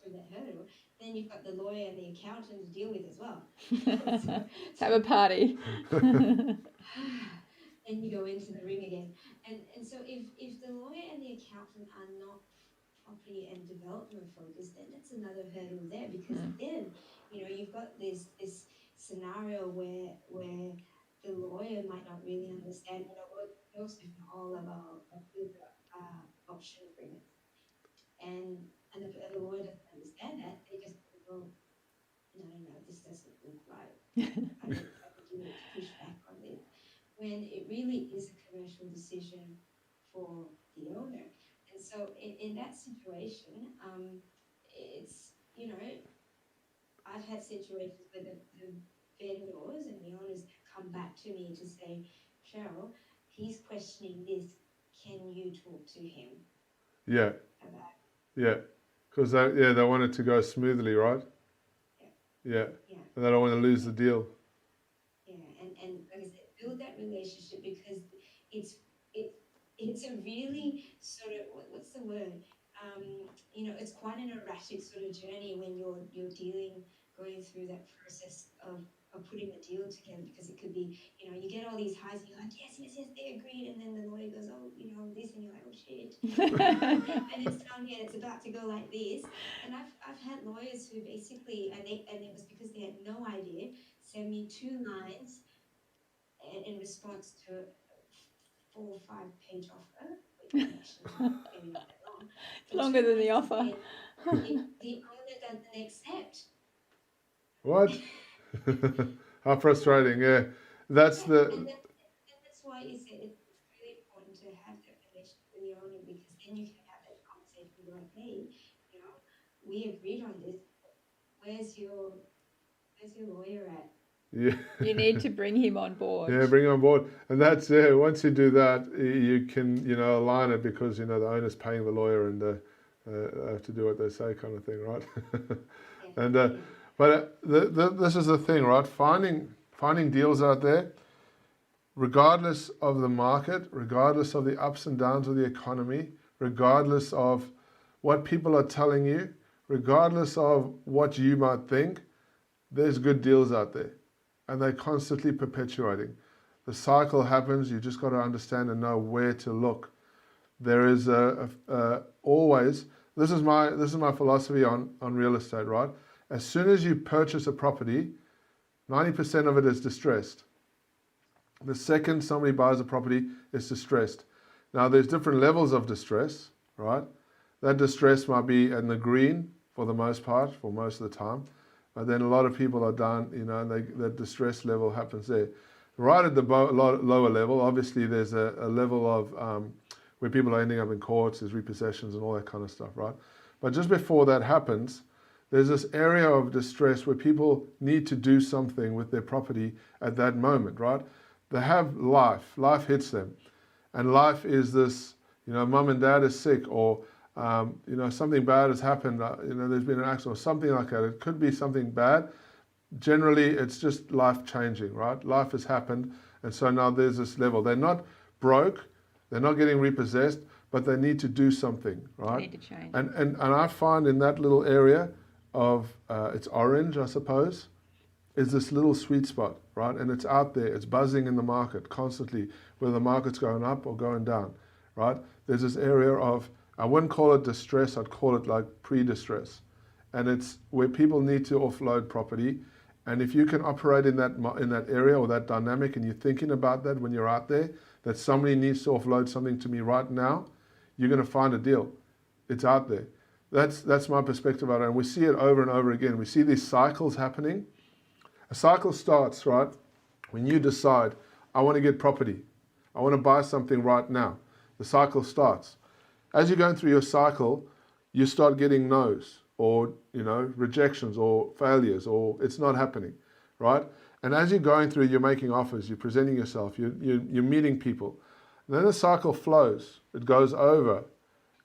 through that hurdle, then you've got the lawyer and the accountant to deal with as well. Let's have a party. Then you go into the ring again. And so if the lawyer and the accountant are not property and development focused, then that's another hurdle there, because then, you know, you've got this scenario where the lawyer might not really understand, you know, we're also all about option agreements. And the lawyer doesn't understand that. They just go, no, this doesn't look right. I think you need to push back on this. When it really is a commercial decision for the owner. And so in that situation, it's, you know, I've had situations where the vendors and the owners come back to me to say, Cheryl, he's questioning this. Can you talk to him? Yeah. About Yeah. Because they want it to go smoothly, right? Yeah. And they don't want to lose the deal. Yeah, and like I said, build that relationship, because it's a really sort of, what's the word? You know, it's quite an erratic sort of journey when you're going through that process of putting a deal together, because it could be, you know, you get all these highs and you're like, yes, they agreed, and then the lawyer goes, oh, you know, this, and you're like, oh shit. And it's down here, it's about to go like this. And I've had lawyers who basically, and it was because they had no idea, send me 2 lines in response to a 4 or 5 page offer, which actually maybe not that long. It's longer than the offer. The owner doesn't accept. What? How frustrating, yeah. That's And that's why you said it's really important to have that relationship with the owner, because then you can have that conversation and go like, hey, you know, we agreed on this. Where's your lawyer at? Yeah. You need to bring him on board. Yeah, bring him on board. And that's, yeah, once you do that, you can, you know, align it, because, you know, the owner's paying the lawyer and they have to do what they say, kind of thing, right? And but this is the thing, right? Finding deals out there, regardless of the market, regardless of the ups and downs of the economy, regardless of what people are telling you, regardless of what you might think, there's good deals out there. and they're constantly perpetuating. The cycle happens, you just got to understand and know where to look. There is always, this is my philosophy on real estate, right? As soon as you purchase a property, 90% of it is distressed. The second somebody buys a property, it's distressed. Now there's different levels of distress, right? That distress might be in the green for the most part, for most of the time. But then a lot of people are down, and the distress level happens there. Right at the lower level, obviously there's a level of where people are ending up in courts, there's repossessions and all that kind of stuff, right? But just before that happens, there's this area of distress where people need to do something with their property at that moment, right? They have life hits them. And life is this, mum and dad is sick, or, something bad has happened, there's been an accident or something like that. It could be something bad. Generally, it's just life changing, right? Life has happened. And so now there's this level. They're not broke, they're not getting repossessed, but they need to do something, right? They need to change. And I find in that little area of, it's orange, I suppose, is this little sweet spot, right? And it's out there, it's buzzing in the market constantly, whether the market's going up or going down, right? There's this area of, I wouldn't call it distress, I'd call it like pre-distress. And it's where people need to offload property. And if you can operate in that area or that dynamic, and you're thinking about that when you're out there, that somebody needs to offload something to me right now, you're going to find a deal. It's out there. That's my perspective on it. And we see it over and over again. We see these cycles happening. A cycle starts, right, when you decide, I want to get property. I want to buy something right now. The cycle starts. As you're going through your cycle, you start getting no's, or rejections, or failures, or it's not happening, right? And as you're going through, you're making offers, you're presenting yourself, you're meeting people. And then the cycle flows, it goes over,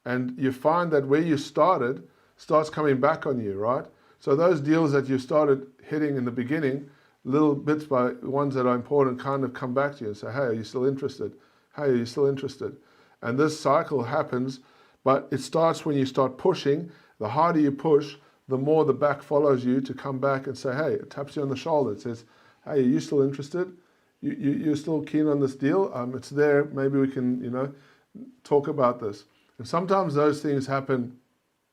and you find that where you started starts coming back on you, right? So those deals that you started hitting in the beginning, little bits by ones that are important, kind of come back to you and say, hey, are you still interested? Hey, are you still interested? And this cycle happens, but it starts when you start pushing. The harder you push, the more the back follows you to come back and say, hey, it taps you on the shoulder. It says, hey, are you still interested? You're still keen on this deal? It's there. Maybe we can, talk about this. And sometimes those things happen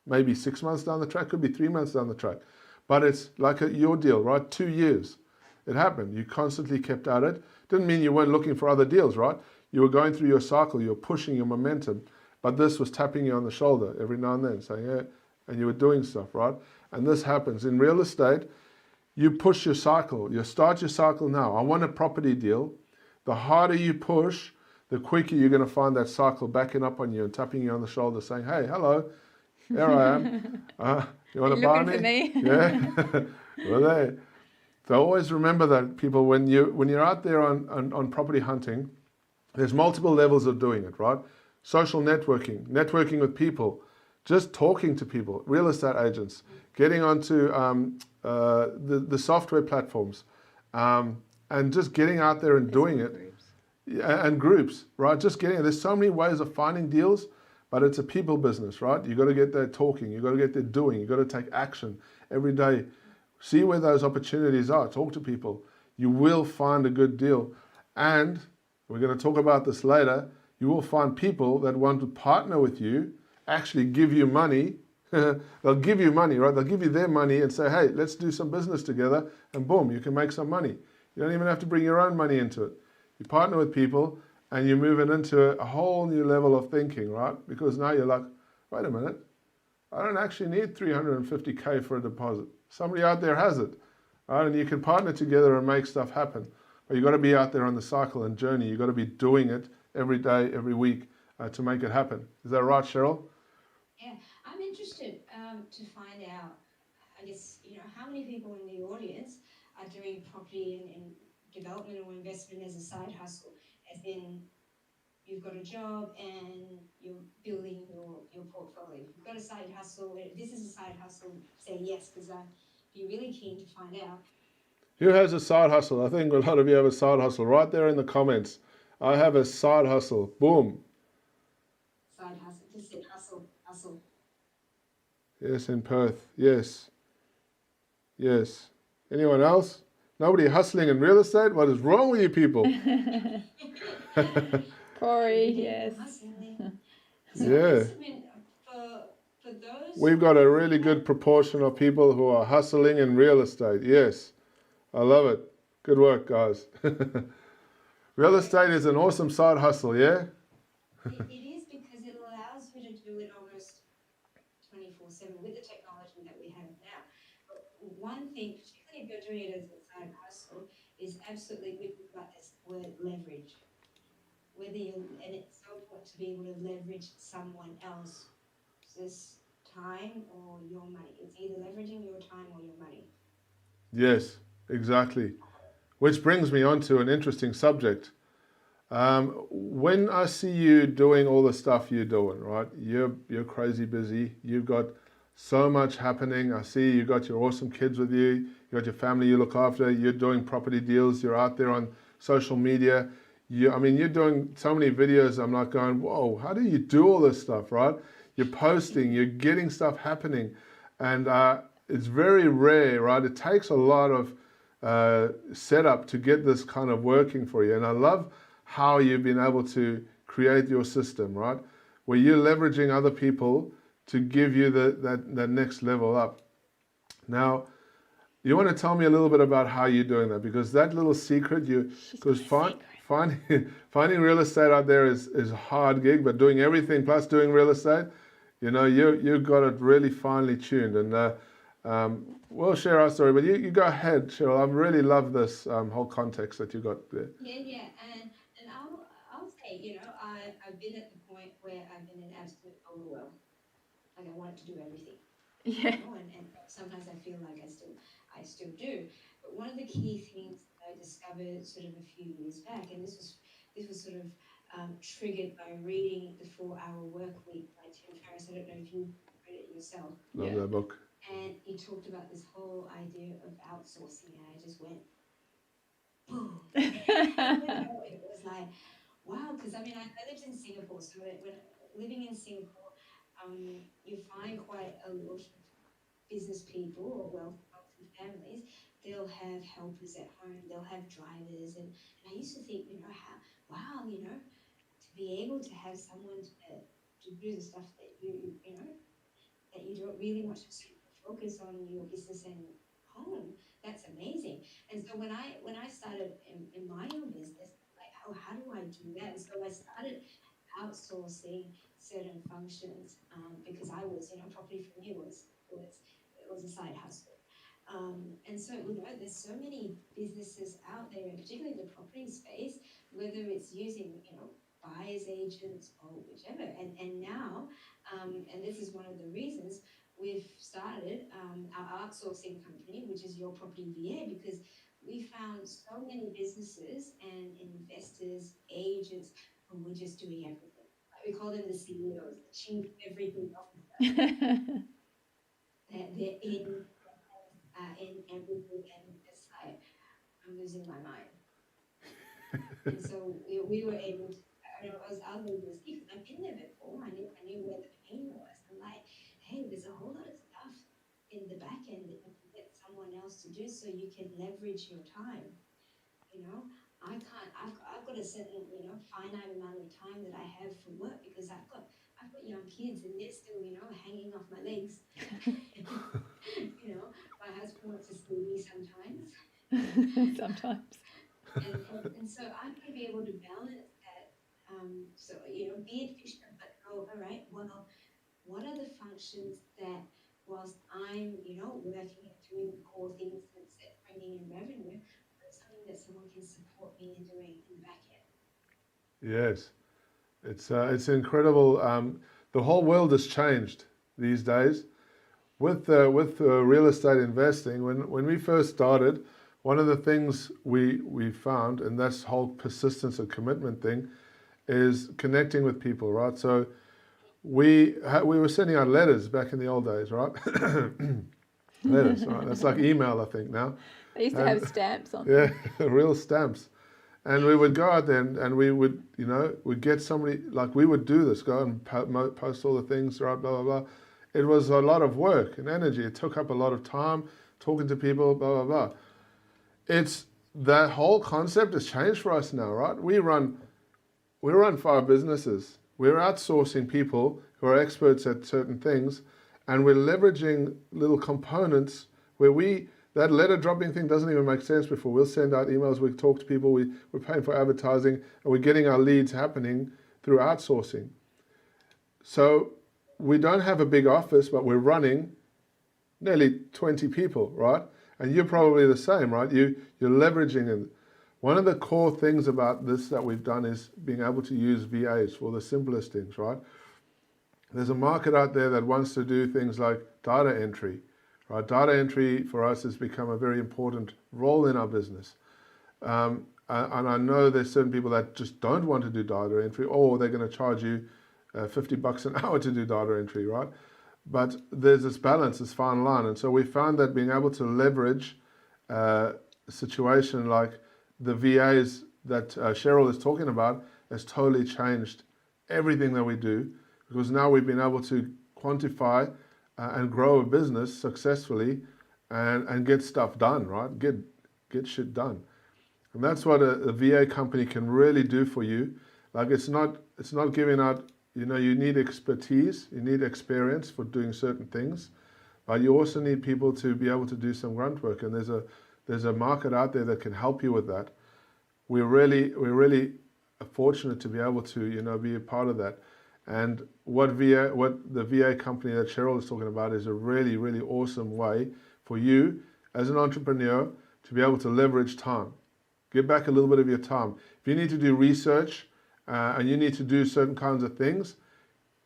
maybe 6 months down the track, could be 3 months down the track. But it's like your deal, right? 2 years. It happened. You constantly kept at it. Didn't mean you weren't looking for other deals, right? You were going through your cycle. You were pushing your momentum. But this was tapping you on the shoulder every now and then, saying, hey, and you were doing stuff, right? And this happens. In real estate, you push your cycle. You start your cycle now. I want a property deal. The harder you push, the quicker you're going to find that cycle backing up on you and tapping you on the shoulder, saying, hey, hello, here I am. You want to buy me? For me? Yeah, we're there. So always remember that, people, when you're out there on property hunting, there's multiple levels of doing it, right? Social networking with people, just talking to people, real estate agents, getting onto the software platforms, and just getting out there and doing it. And groups, right? Just there's so many ways of finding deals, but it's a people business, right? You got to get there talking, you got to get there doing, you got to take action every day. See where those opportunities are, talk to people. You will find a good deal. And we're going to talk about this later. You will find people that want to partner with you, actually give you money. They'll give you money, right? They'll give you their money and say, hey, let's do some business together, and boom, you can make some money. You don't even have to bring your own money into it. You partner with people and you're moving into a whole new level of thinking, right? Because now you're like, wait a minute, I don't actually need 350K for a deposit. Somebody out there has it, right? And you can partner together and make stuff happen. But you've got to be out there on the cycle and journey. You've got to be doing it every day, every week to make it happen. Is that right, Cheryl? Yeah, I'm interested to find out, I guess, how many people in the audience are doing property and development or investment as a side hustle, as in you've got a job and you're building your portfolio. If you've got a side hustle, this is a side hustle, say yes, because I'd be really keen to find out. Who has a side hustle? I think a lot of you have a side hustle. Right there in the comments. I have a side hustle. Boom. Side hustle, just say hustle. Yes, in Perth. Yes. Yes. Anyone else? Nobody hustling in real estate? What is wrong with you people? Corey, People yes. hustling. So Yeah. I guess, I mean, for those We've got a who really good have proportion of people who are hustling in real estate. Yes. I love it. Good work, guys. Real estate is an awesome side hustle, yeah? it is because it allows you to do it almost 24/7 with the technology that we have now. But one thing, particularly if you're doing it as a side hustle, is absolutely we talk about this word leverage. Whether you and it's so important to be able to leverage someone else's time or your money. It's either leveraging your time or your money. Yes, exactly. Which brings me on to an interesting subject. When I see you doing all the stuff you're doing, right? You're crazy busy. You've got so much happening. I see you got your awesome kids with you. You got your family you look after. You're doing property deals. You're out there on social media. You're doing so many videos. I'm like going, whoa, how do you do all this stuff, right? You're posting. You're getting stuff happening, and it's very rare, right? It takes a lot of setup to get this kind of working for you, and I love how you've been able to create your system, right? Where you're leveraging other people to give you that next level up. Now, you want to tell me a little bit about how you're doing that, because that little secret, because finding real estate out there is a hard gig, but doing everything plus doing real estate, you've got it really finely tuned. And we'll share our story, but you go ahead, Cheryl. I really love this whole context that you got there. Yeah. And I'll say, I've been at the point where I've been in absolute overwhelm. Like I wanted to do everything. Yeah. And sometimes I feel like I still do. But one of the key things that I discovered sort of a few years back, and this was sort of triggered by reading The 4-Hour Work Week by Tim Ferriss. I don't know if you read it yourself. Love that book. And he talked about this whole idea of outsourcing, and I just went, boom. It was like, wow, because I lived in Singapore, so when living in Singapore, you find quite a lot of business people or wealthy families. They'll have helpers at home, they'll have drivers, and I used to think, to be able to have someone to do the stuff that that you don't really want to sort of focus on your business and home. That's amazing. And so when I started in my own business, like, how do I do that? And so I started outsourcing certain functions because I was, property for me was a side hustle. And so, there's so many businesses out there, and particularly the property space, whether it's using, buyer's agents or whichever. And now, and this is one of the reasons we've started our outsourcing company, which is Your Property VA, because we found so many businesses and investors, agents who were just doing everything. We call them the CEOs, the Chief Everything Officer. They're in everything, and it's like I'm losing my mind. And so we were able to. I was able to see because I've been there before. I knew where the pain was. I'm like, hey, there's a whole lot of stuff in the back end that you can get someone else to do, so you can leverage your time. I can't. I've got a certain finite amount of time that I have for work because I've got young kids and they're still hanging off my legs. My husband wants to see me sometimes. Sometimes. And so I'm going to be able to balance that. So be efficient, but go, all right. Well, what are the functions that whilst I'm working and doing the core things that's bringing in revenue, what's something that someone can support me in doing in the back end? Yes, it's incredible. The whole world has changed these days with real estate investing. When we first started, one of the things we found, and that's whole persistence and commitment thing, is connecting with people, right? So we were sending out letters back in the old days, right? Letters, right? That's like email, I think now. They used to have stamps on Yeah, real stamps. And we would go out there and we would, we'd get somebody, like we would do this, go and post all the things, right, blah, blah, blah. It was a lot of work and energy. It took up a lot of time talking to people, blah, blah, blah. it's that whole concept has changed for us now, right? We run 5 businesses. We're outsourcing people who are experts at certain things, and we're leveraging little components where that letter dropping thing doesn't even make sense before. We'll send out emails, we talk to people, we're paying for advertising, and we're getting our leads happening through outsourcing. So we don't have a big office, but we're running nearly 20 people, right? And you're probably the same, right? You're leveraging it. One of the core things about this that we've done is being able to use VAs for the simplest things, right? There's a market out there that wants to do things like data entry, right? Data entry for us has become a very important role in our business. And I know there's certain people that just don't want to do data entry, or they're going to charge you $50 an hour to do data entry, right? But there's this balance, this fine line. And so we found that being able to leverage a situation like the VAs that Cheryl is talking about has totally changed everything that we do, because now we've been able to quantify and grow a business successfully and get stuff done, right? Get shit done. And that's what a VA company can really do for you. Like it's not giving out, you need expertise, you need experience for doing certain things, but you also need people to be able to do some grunt work. And there's a market out there that can help you with that. We're really fortunate to be able to, be a part of that. And what the VA company that Cheryl is talking about is a really, really awesome way for you as an entrepreneur to be able to leverage time. Get back a little bit of your time. If you need to do research and you need to do certain kinds of things,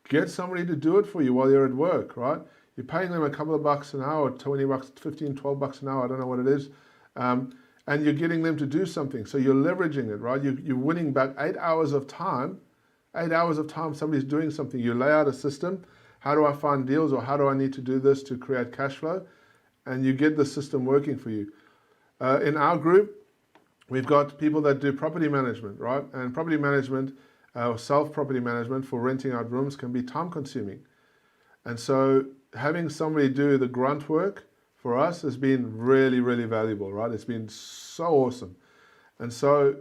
get somebody to do it for you while you're at work, right? You're paying them a couple of bucks an hour, 20 bucks, 15, 12 bucks an hour, I don't know what it is. And you're getting them to do something. So you're leveraging it, right? You're winning back 8 hours of time. 8 hours of time somebody's doing something. You lay out a system. How do I find deals, or how do I need to do this to create cash flow? And you get the system working for you. In our group, we've got people that do property management, right? And property management, self-property management for renting out rooms can be time consuming. And so having somebody do the grunt work for us has been really, really valuable, right? It's been so awesome. And so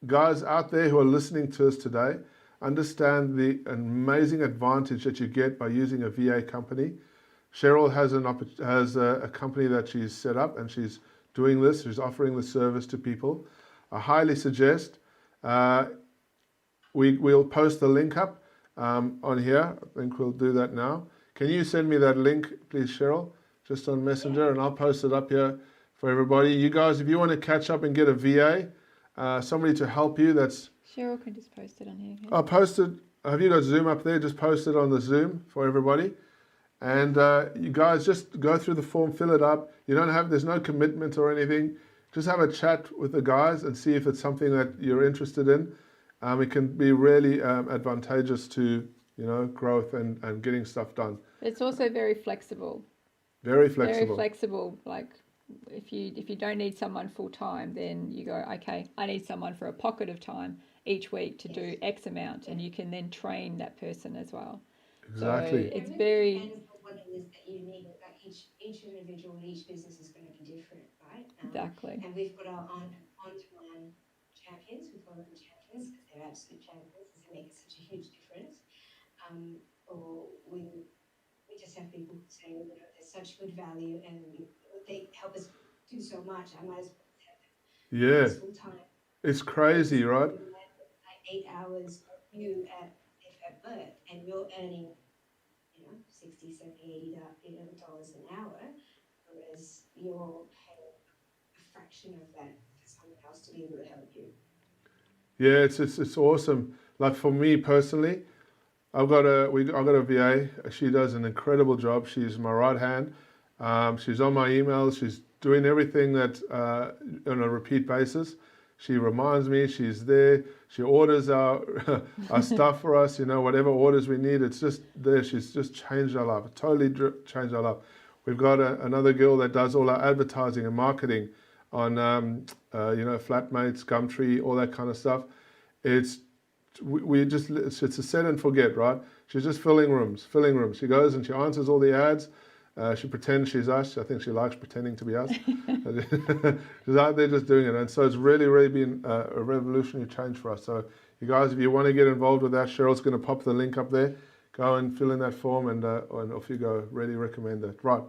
guys out there who are listening to us today, understand the amazing advantage that you get by using a VA company. Cheryl has a company that she's set up, and she's doing this. She's offering the service to people. I highly suggest we'll post the link up on here. I think we'll do that now. Can you send me that link, please, Cheryl, just on Messenger, and I'll post it up here for everybody. You guys, if you want to catch up and get a VA, somebody to help you, that's... Cheryl can just post it on here. I'll post it. Have you got Zoom up there? Just post it on the Zoom for everybody. And you guys just go through the form, fill it up. There's no commitment or anything. Just have a chat with the guys and see if it's something that you're interested in. It can be really advantageous to, growth and getting stuff done. It's also very flexible. Very flexible. Very flexible. Like if you don't need someone full time, then you go, okay, I need someone for a pocket of time each week to do X amount, and you can then train that person as well. Exactly. So it's It really very... depends on what it is that you need. Like each individual and each business is going to be different, right? Exactly. And we've got our on-demand champions. We call them champions because they're absolute champions, because they make such a huge difference. Or we just have people who say, there's such good value and they help us do so much. I might as well have them. Yeah. Full time. It's crazy, right? Like 8 hours of you at work, and you're earning, $60, $70, $80 an hour, whereas you're paying a fraction of that for someone else to be able to help you. Yeah, it's awesome. Like for me personally, I've got a VA. She does an incredible job. She's my right hand. She's on my emails. She's doing everything that on a repeat basis. She reminds me. She's there. She orders our our stuff for us. Whatever orders we need, it's just there. She's just changed our life. Totally changed our life. We've got another girl that does all our advertising and marketing on Flatmates, Gumtree, all that kind of stuff. It's a set and forget, right? She's just filling rooms. She goes and she answers all the ads. She pretends she's us. I think she likes pretending to be us. She's out there just doing it. And so it's really, really been a revolutionary change for us. So you guys, if you want to get involved with that, Cheryl's going to pop the link up there. Go and fill in that form and off you go. Really recommend it. Right.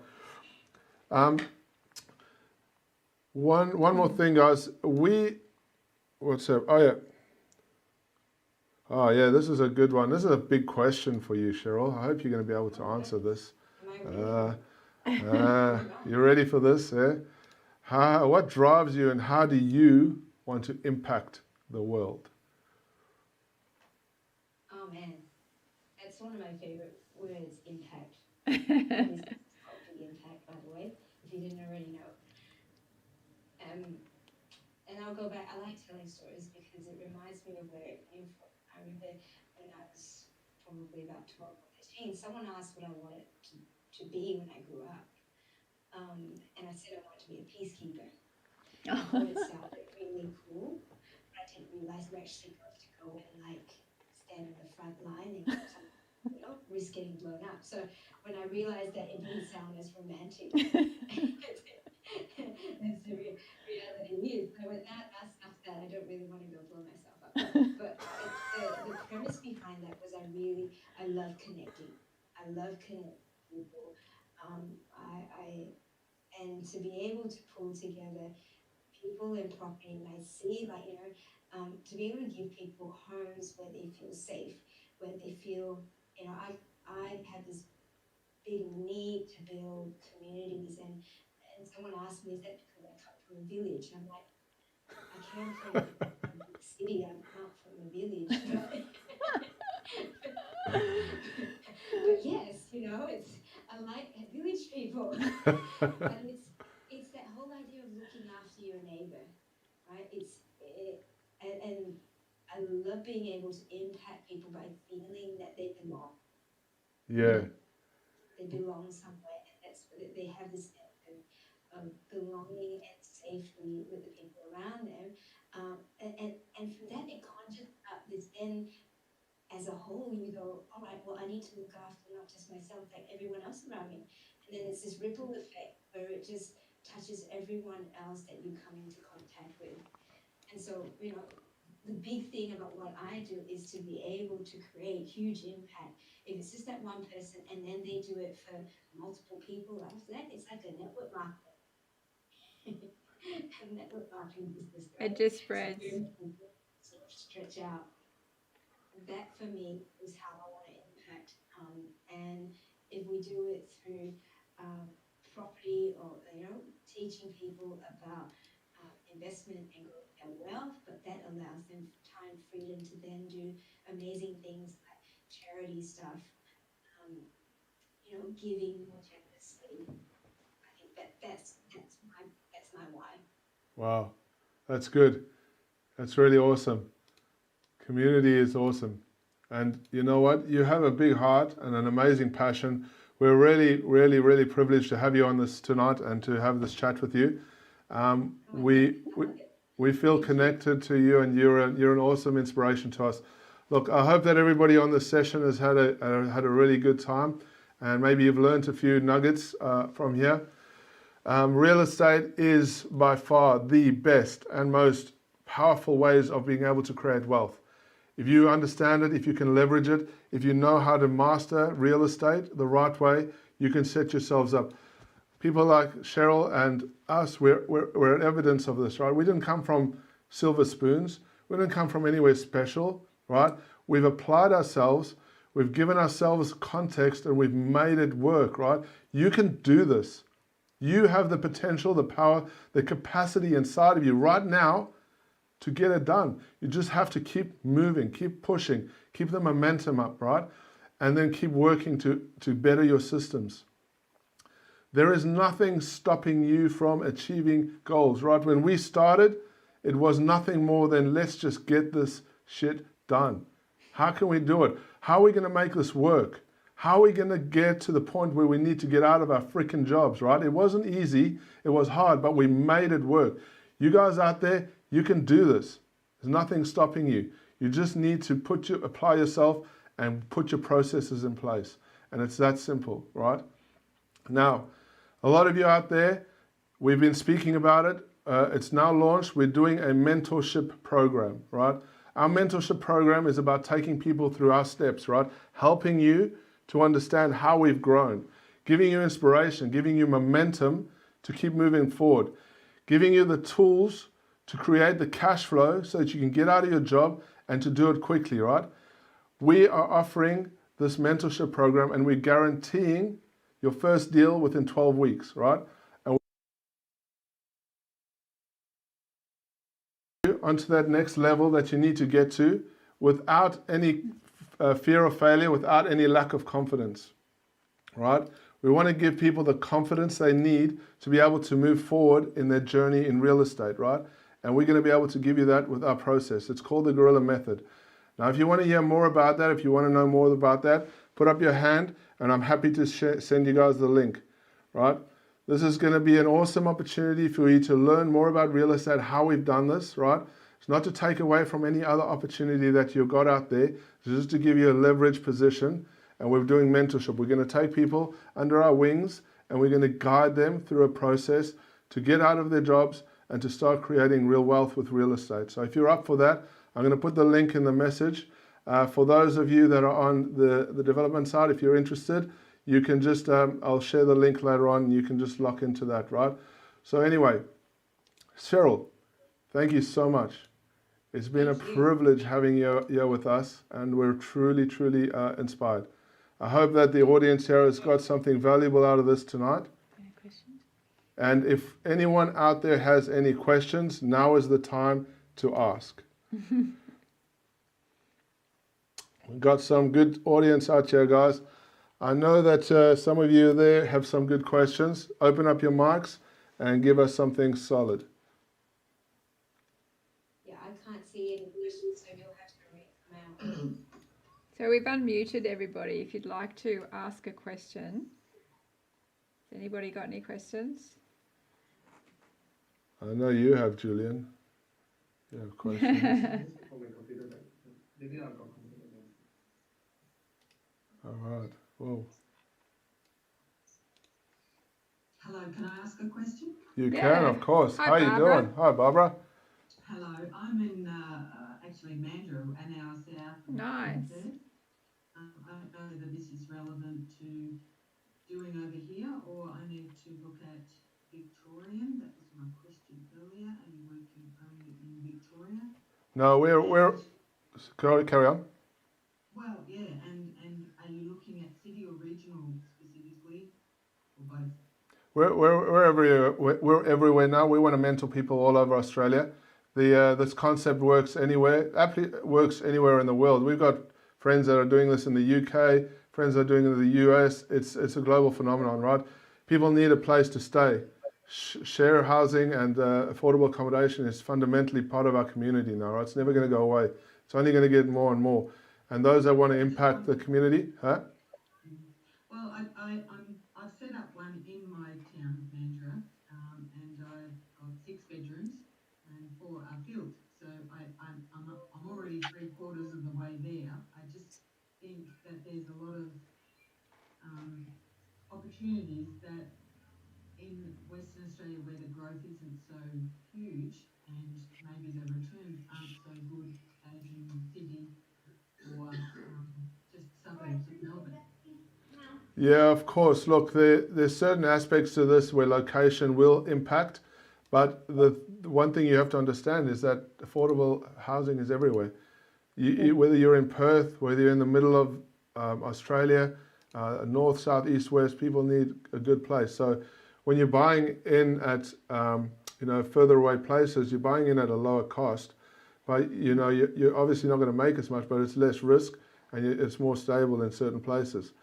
One more thing, guys. What's up? Oh yeah, this is a good one. This is a big question for you, Cheryl. I hope you're going to be able to answer this. You ready for this? Yeah? What drives you and how do you want to impact the world? Oh man, that's one of my favorite words, impact. It's called big impact, by the way, if you didn't already know. And I'll go back, I like telling stories because it reminds me of where it came from. I remember when I was probably about 12 or 13, someone asked what I wanted to be when I grew up. And I said I wanted to be a peacekeeper. I thought it sounded really cool, but I didn't realize you actually got to go and like stand in the front line and risk getting blown up. So when I realized that it didn't sound as romantic as the reality is, I went, that's stuff that I don't really want to go blow myself up. But the premise behind that was I love connecting. I love connecting people. And to be able to pull together people in property, and I see to be able to give people homes where they feel safe, where they feel, I have this big need to build communities, and someone asked me, is that because I come from a village? And I'm like, I came from a big city, I'm not from a village. But yes, I like village people. But it's that whole idea of looking after your neighbor, right? And I love being able to impact people by feeling that they belong. Yeah. They belong somewhere, and that's they have this sense of belonging and safety with the people around them. And from that, it conjures up this then. As a whole, you go, all right, well, I need to look after not just myself, but everyone else around me. And then it's this ripple effect where it just touches everyone else that you come into contact with. And so, the big thing about what I do is to be able to create huge impact. If it's just that one person and then they do it for multiple people after that, it's like a network marketing. A network marketing business, right? It just spreads. So people sort of stretch out. That for me is how I want to impact. And if we do it through property or teaching people about investment and growing their wealth, but that allows them time freedom to then do amazing things like charity stuff, giving more generously. I think that's my why. Wow. That's good. That's really awesome. Community is awesome. And you know what? You have a big heart and an amazing passion. We're really, really, really privileged to have you on this tonight and to have this chat with you. We feel connected to you, and you're an awesome inspiration to us. Look, I hope that everybody on this session has had a really good time, and maybe you've learned a few nuggets from here. Real estate is by far the best and most powerful ways of being able to create wealth. If you understand it, if you can leverage it, if you know how to master real estate the right way, you can set yourselves up. People like Cheryl and us, we're evidence of this, right? We didn't come from silver spoons. We didn't come from anywhere special, right? We've applied ourselves, we've given ourselves context, and we've made it work, right? You can do this. You have the potential, the power, the capacity inside of you right now to get it done. You just have to keep moving, keep pushing, keep the momentum up, right? And then keep working to better your systems. There is nothing stopping you from achieving goals, right? When we started, it was nothing more than let's just get this shit done. How can we do it? How are we going to make this work? How are we going to get to the point where we need to get out of our freaking jobs, right? It wasn't easy, it was hard, but we made it work. You guys out there, you can do this. There's nothing stopping you. You just need to apply yourself and put your processes in place. And it's that simple, right? Now, a lot of you out there, we've been speaking about it. It's now launched. We're doing a mentorship program, right? Our mentorship program is about taking people through our steps, right? Helping you to understand how we've grown, giving you inspiration, giving you momentum to keep moving forward, giving you the tools to create the cash flow so that you can get out of your job and to do it quickly, right? We are offering this mentorship program and we're guaranteeing your first deal within 12 weeks, right? And onto that next level that you need to get to without any fear of failure, without any lack of confidence, right? We want to give people the confidence they need to be able to move forward in their journey in real estate, right? And we're going to be able to give you that with our process. It's called the Gorilla Method. Now, if you want to hear more about that, if you want to know more about that, put up your hand and I'm happy to send you guys the link, right? This is going to be an awesome opportunity for you to learn more about real estate, how we've done this, right? It's not to take away from any other opportunity that you've got out there. It's just to give you a leverage position. And we're doing mentorship. We're going to take people under our wings and we're going to guide them through a process to get out of their jobs and to start creating real wealth with real estate. So if you're up for that, I'm going to put the link in the message. For those of you that are on the development side, if you're interested, you can just, I'll share the link later on and you can just lock into that, right? So anyway, Cheryl, thank you so much. It's been a privilege having you here with us and we're truly, truly inspired. I hope that the audience here has got something valuable out of this tonight. Any questions? And if anyone out there has any questions, now is the time to ask. We've got some good audience out here, guys. I know that some of you there have some good questions. Open up your mics and give us something solid. Yeah, I can't see any questions, so you'll have to read them out. So we've unmuted everybody. If you'd like to ask a question. Has anybody got any questions? I know you have, Julian. You have questions. All right. Whoa. Hello, can I ask a question? You Yeah. can, of course. Hi, How you Barbara. doing? Hi, Barbara. Hello, I'm in actually Mandurah, an hour south of Nice. Perth. I don't know whether this is relevant to doing over here or I need to look at Victorian. That was my question earlier. Are you working only in Victoria? No, we're carry on. Well, yeah, and are you looking at city or regional specifically, or both? We're everywhere now. We want to mentor people all over Australia. This concept works anywhere. Works anywhere in the world. We've got friends that are doing this in the UK, friends that are doing it in the US. It's a global phenomenon, right? People need a place to stay. Share housing and affordable accommodation is fundamentally part of our community now, right? It's never going to go away. It's only going to get more and more. And those that want to impact the community, huh? Well, I've set up one in my town of Mandurah, and I've got 6 bedrooms, and 4 are built. So I'm already 3/4 of the way there. I just think that there's a lot of opportunities that in Western Australia where the growth isn't so huge and maybe the returns aren't so good as in Sydney or just suburbs of Melbourne. Yeah, of course. Look, there's certain aspects to this where location will impact, but the one thing you have to understand is that affordable housing is everywhere. Whether you're in Perth, whether you're in the middle of Australia, north, south, east, west, people need a good place. So when you're buying in at further away places, you're buying in at a lower cost, but you're obviously not going to make as much, but it's less risk and it's more stable in certain places.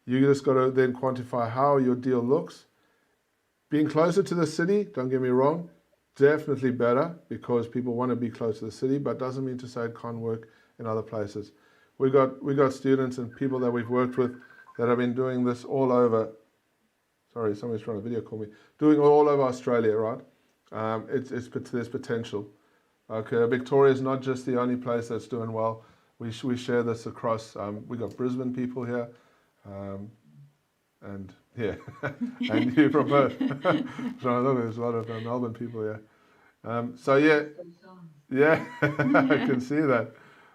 You just got to then quantify how your deal looks. Being closer to the city, don't get me wrong, definitely better because people want to be close to the city, but doesn't mean to say it can't work in other places. We got students and people that we've worked with that have been doing this all over. Sorry, somebody's trying to video call me. Doing all over Australia, right? There's potential. Okay, Victoria is not just the only place that's doing well. We share this across. We got Brisbane people here, and Yeah, and you from Perth. So look, there's a lot of Melbourne people here. So yeah, Two sons. yeah, I can see that.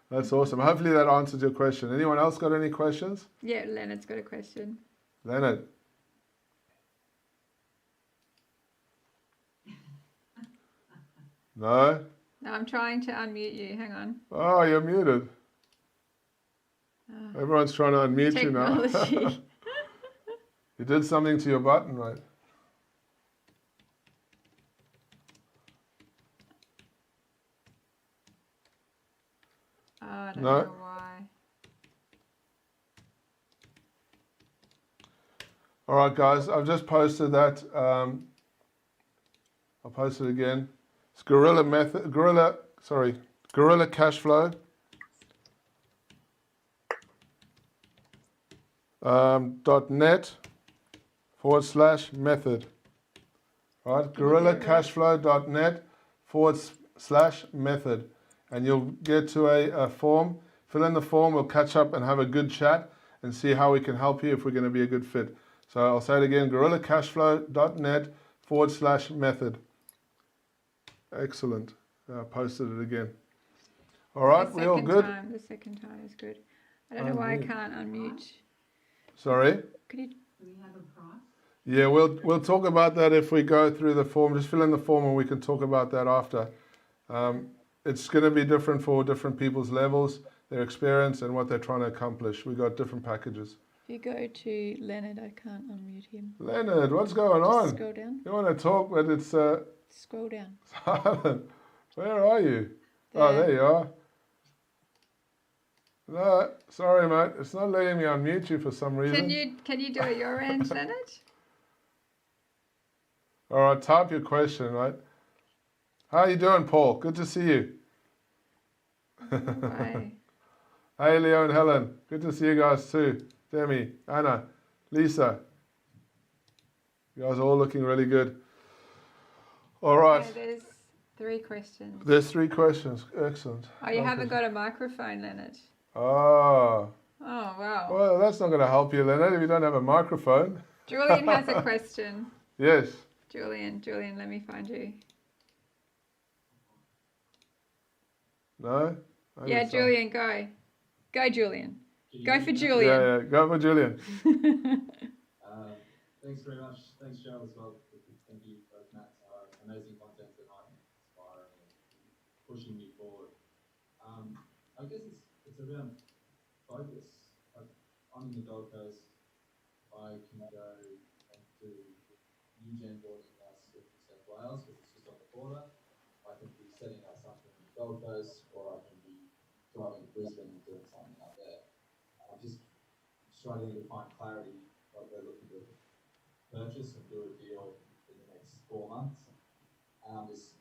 That's awesome. Hopefully that answers your question. Anyone else got any questions? Yeah, Leonard's got a question. Leonard? No? No, I'm trying to unmute you. Hang on. Oh, you're muted. Oh, Everyone's trying to unmute you now. technology. You did something to your button, right? Oh, I don't No. know why. All right, guys, I've just posted that. I'll post it again. It's Gorilla Cashflow. .net/method. Right, Can you get it right? gorillacashflow.net/method. And you'll get to a form. Fill in the form, we'll catch up and have a good chat and see how we can help you if we're going to be a good fit. So I'll say it again, gorillacashflow.net/method. Excellent. I posted it again. All right, we all good? The second time is good. I don't know why I Unmute. can't unmute. Sorry? Could you? Do we have a price? Yeah, we'll talk about that if we go through the form. Just fill in the form and we can talk about that after. It's going to be different for different people's levels, their experience, and what they're trying to accomplish. We got different packages. If you go to Leonard, I can't unmute him. Leonard, what's going Just on? scroll down. You want to talk, but it's Scroll down. silent. Where are you? Oh, there you are. No, sorry, mate. It's not letting me unmute you for some reason. Can you do it your end, Leonard? All right, type your question, right? How you doing, Paul? Good to see you. Why? Hey, Leo and Helen. Good to see you guys too. Demi, Anna, Lisa. You guys are all looking really good. All right. Okay, there's 3 questions. There's 3 questions. Excellent. Oh, you haven't got a microphone, Leonard. Ah. Oh, wow. Well, that's not going to help you, Leonard, if you don't have a microphone. Julian has a question. Yes. Julian, let me find you. No? Maybe Yeah, it's not. Julian, go. Go, Julian. Go for Julian. Yeah, go for Julian. Thanks very much. Thanks, Cheryl, as well. Thank you, both Matt. Amazing content tonight, inspiring and pushing me forward. I guess it's around focus. I'm in the Gold Coast. I can go and do New Gen boarding house in New South Wales because it's just on the border. I can be setting up something in the Gold Coast, or I can be driving to Brisbane and doing something out there. I'm just struggling to find clarity. Like we're looking to purchase and do a deal in the next 4 months, and I just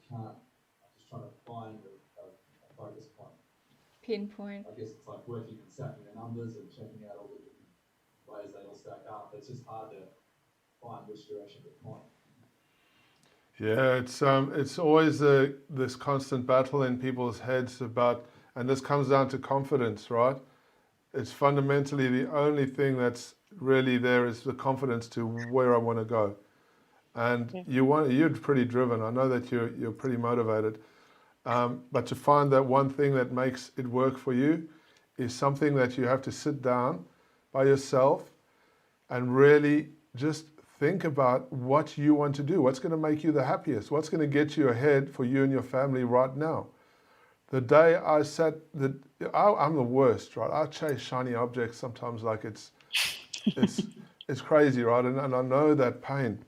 can't. I'm just trying to find a focus point. Pinpoint. I guess it's like working and stacking the numbers and checking out all the different ways they all stack up. It's just hard to find which direction to point. Yeah, it's always this constant battle in people's heads about, and this comes down to confidence, right? It's fundamentally the only thing that's really there is the confidence to where I want to go. And you're pretty driven. I know that you're pretty motivated. But to find that one thing that makes it work for you is something that you have to sit down by yourself and really just think about what you want to do. What's going to make you the happiest? What's going to get you ahead for you and your family right now? The day I sat, I'm the worst, right? I chase shiny objects sometimes like it's crazy, right? And I know that pain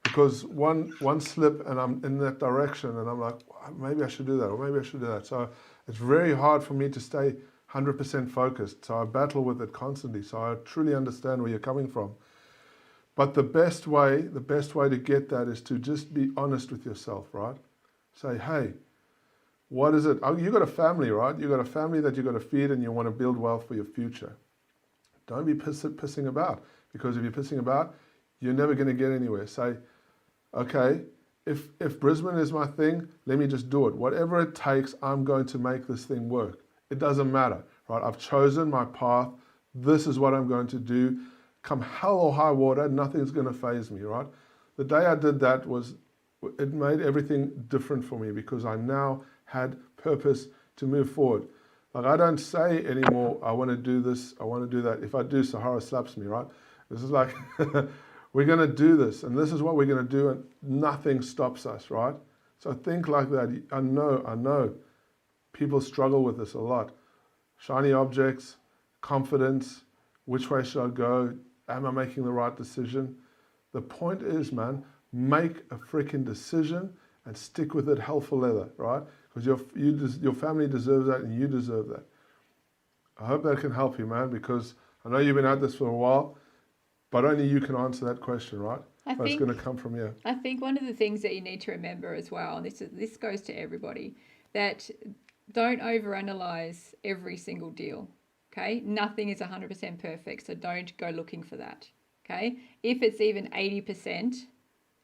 because one slip and I'm in that direction and I'm like, maybe I should do that or maybe I should do that. So it's very hard for me to stay 100% focused. So I battle with it constantly. So I truly understand where you're coming from. But the best way to get that is to just be honest with yourself, right? Say, hey, what is it? Oh, you got a family, right? You got a family that you got to feed and you want to build wealth for your future. Don't be pissing about, because if you're pissing about, you're never going to get anywhere. Say, okay, if Brisbane is my thing, let me just do it. Whatever it takes, I'm going to make this thing work. It doesn't matter, right? I've chosen my path. This is what I'm going to do. come hell or high water, nothing's going to faze me, right? The day I did that it made everything different for me because I now had purpose to move forward. Like I don't say anymore, I want to do this, I want to do that. If I do, Sahara slaps me, right? This is like, we're going to do this and this is what we're going to do and nothing stops us, right? So think like that. I know people struggle with this a lot. Shiny objects, confidence, which way should I go? Am I making the right decision? The point is, man, make a freaking decision and stick with it hell for leather, right? Because your family deserves that and you deserve that. I hope that can help you, man, because I know you've been at this for a while, but only you can answer that question, right? But it's going to come from you. I think one of the things that you need to remember as well, and this goes to everybody, that don't overanalyze every single deal. Okay, nothing is 100% perfect, so don't go looking for that. Okay, if it's even 80%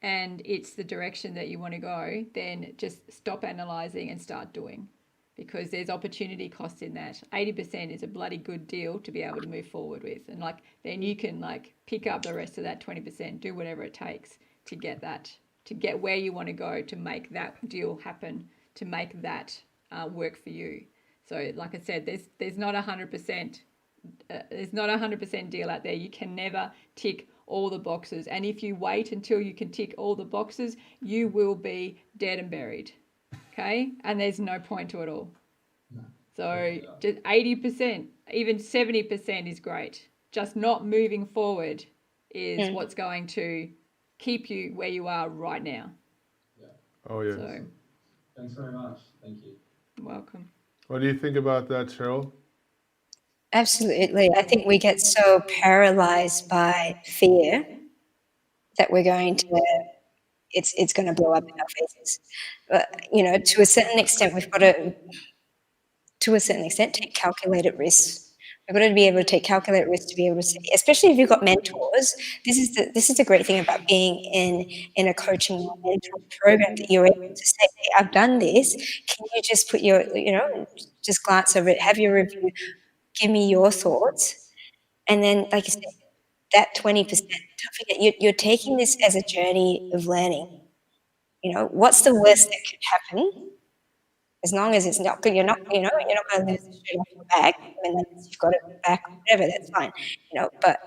and it's the direction that you want to go, then just stop analyzing and start doing, because there's opportunity cost in that. 80% is a bloody good deal to be able to move forward with, and like then you can like pick up the rest of that 20%, do whatever it takes to get that, to get where you want to go, to make that deal happen, to make that work for you. So like I said, there's not 100%. There's not 100% deal out there. You can never tick all the boxes, and if you wait until you can tick all the boxes, you will be dead and buried. Okay, and there's no point to it all. No. So just 80%, even 70% is great. Just not moving forward is what's going to keep you where you are right now. Yeah. Oh, yeah. So, Thanks very much. Thank you. you're welcome. What do you think about that, Cheryl? Absolutely. I think we get so paralyzed by fear that we're going to, it's going to blow up in our faces. But, you know, to a certain extent, we've got to a certain extent, take calculated risks. We've got to be able to take calculated risks to be able to say, especially if you've got mentors. This is the great thing about being in a coaching or mentor program, that you're able to say, hey, I've done this. Can you just put your, just glance over it, have your review, give me your thoughts. And then, like you said, that 20%, don't forget, you're taking this as a journey of learning. You know, what's the worst that could happen? As long as it's not good, you're not going to lose it straight off your back. I mean, unless you've got it back, whatever, that's fine. You know, but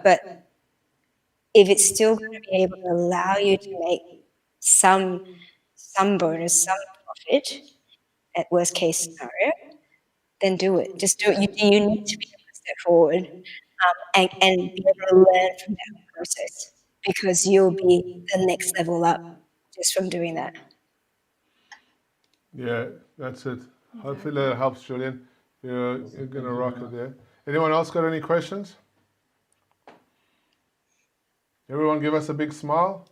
if it's still going to be able to allow you to make some bonus, some profit at worst case scenario, then do it. Just do it. You need to be able to step forward and be able to learn from that process, because you'll be the next level up just from doing that. Yeah, that's it. Hopefully that helps, Julian. You're going to rock it there. Anyone else got any questions? Everyone give us a big smile.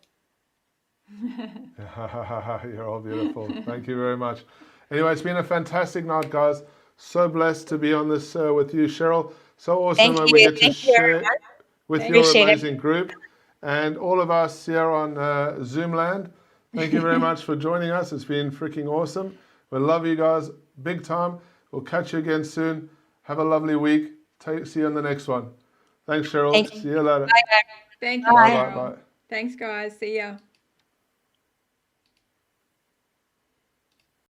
You're all beautiful. Thank you very much. Anyway, it's been a fantastic night, guys. So blessed to be on this with you, Cheryl. So awesome that we get to share with your amazing group and all of us here on Zoom land. Thank you very much for joining us. It's been freaking awesome. We love you guys big time. We'll catch you again soon. Have a lovely week. See you on the next one. Thanks, Cheryl. See you later. Bye. Thank you, Bye. Cheryl. Bye. Thanks, guys. See ya.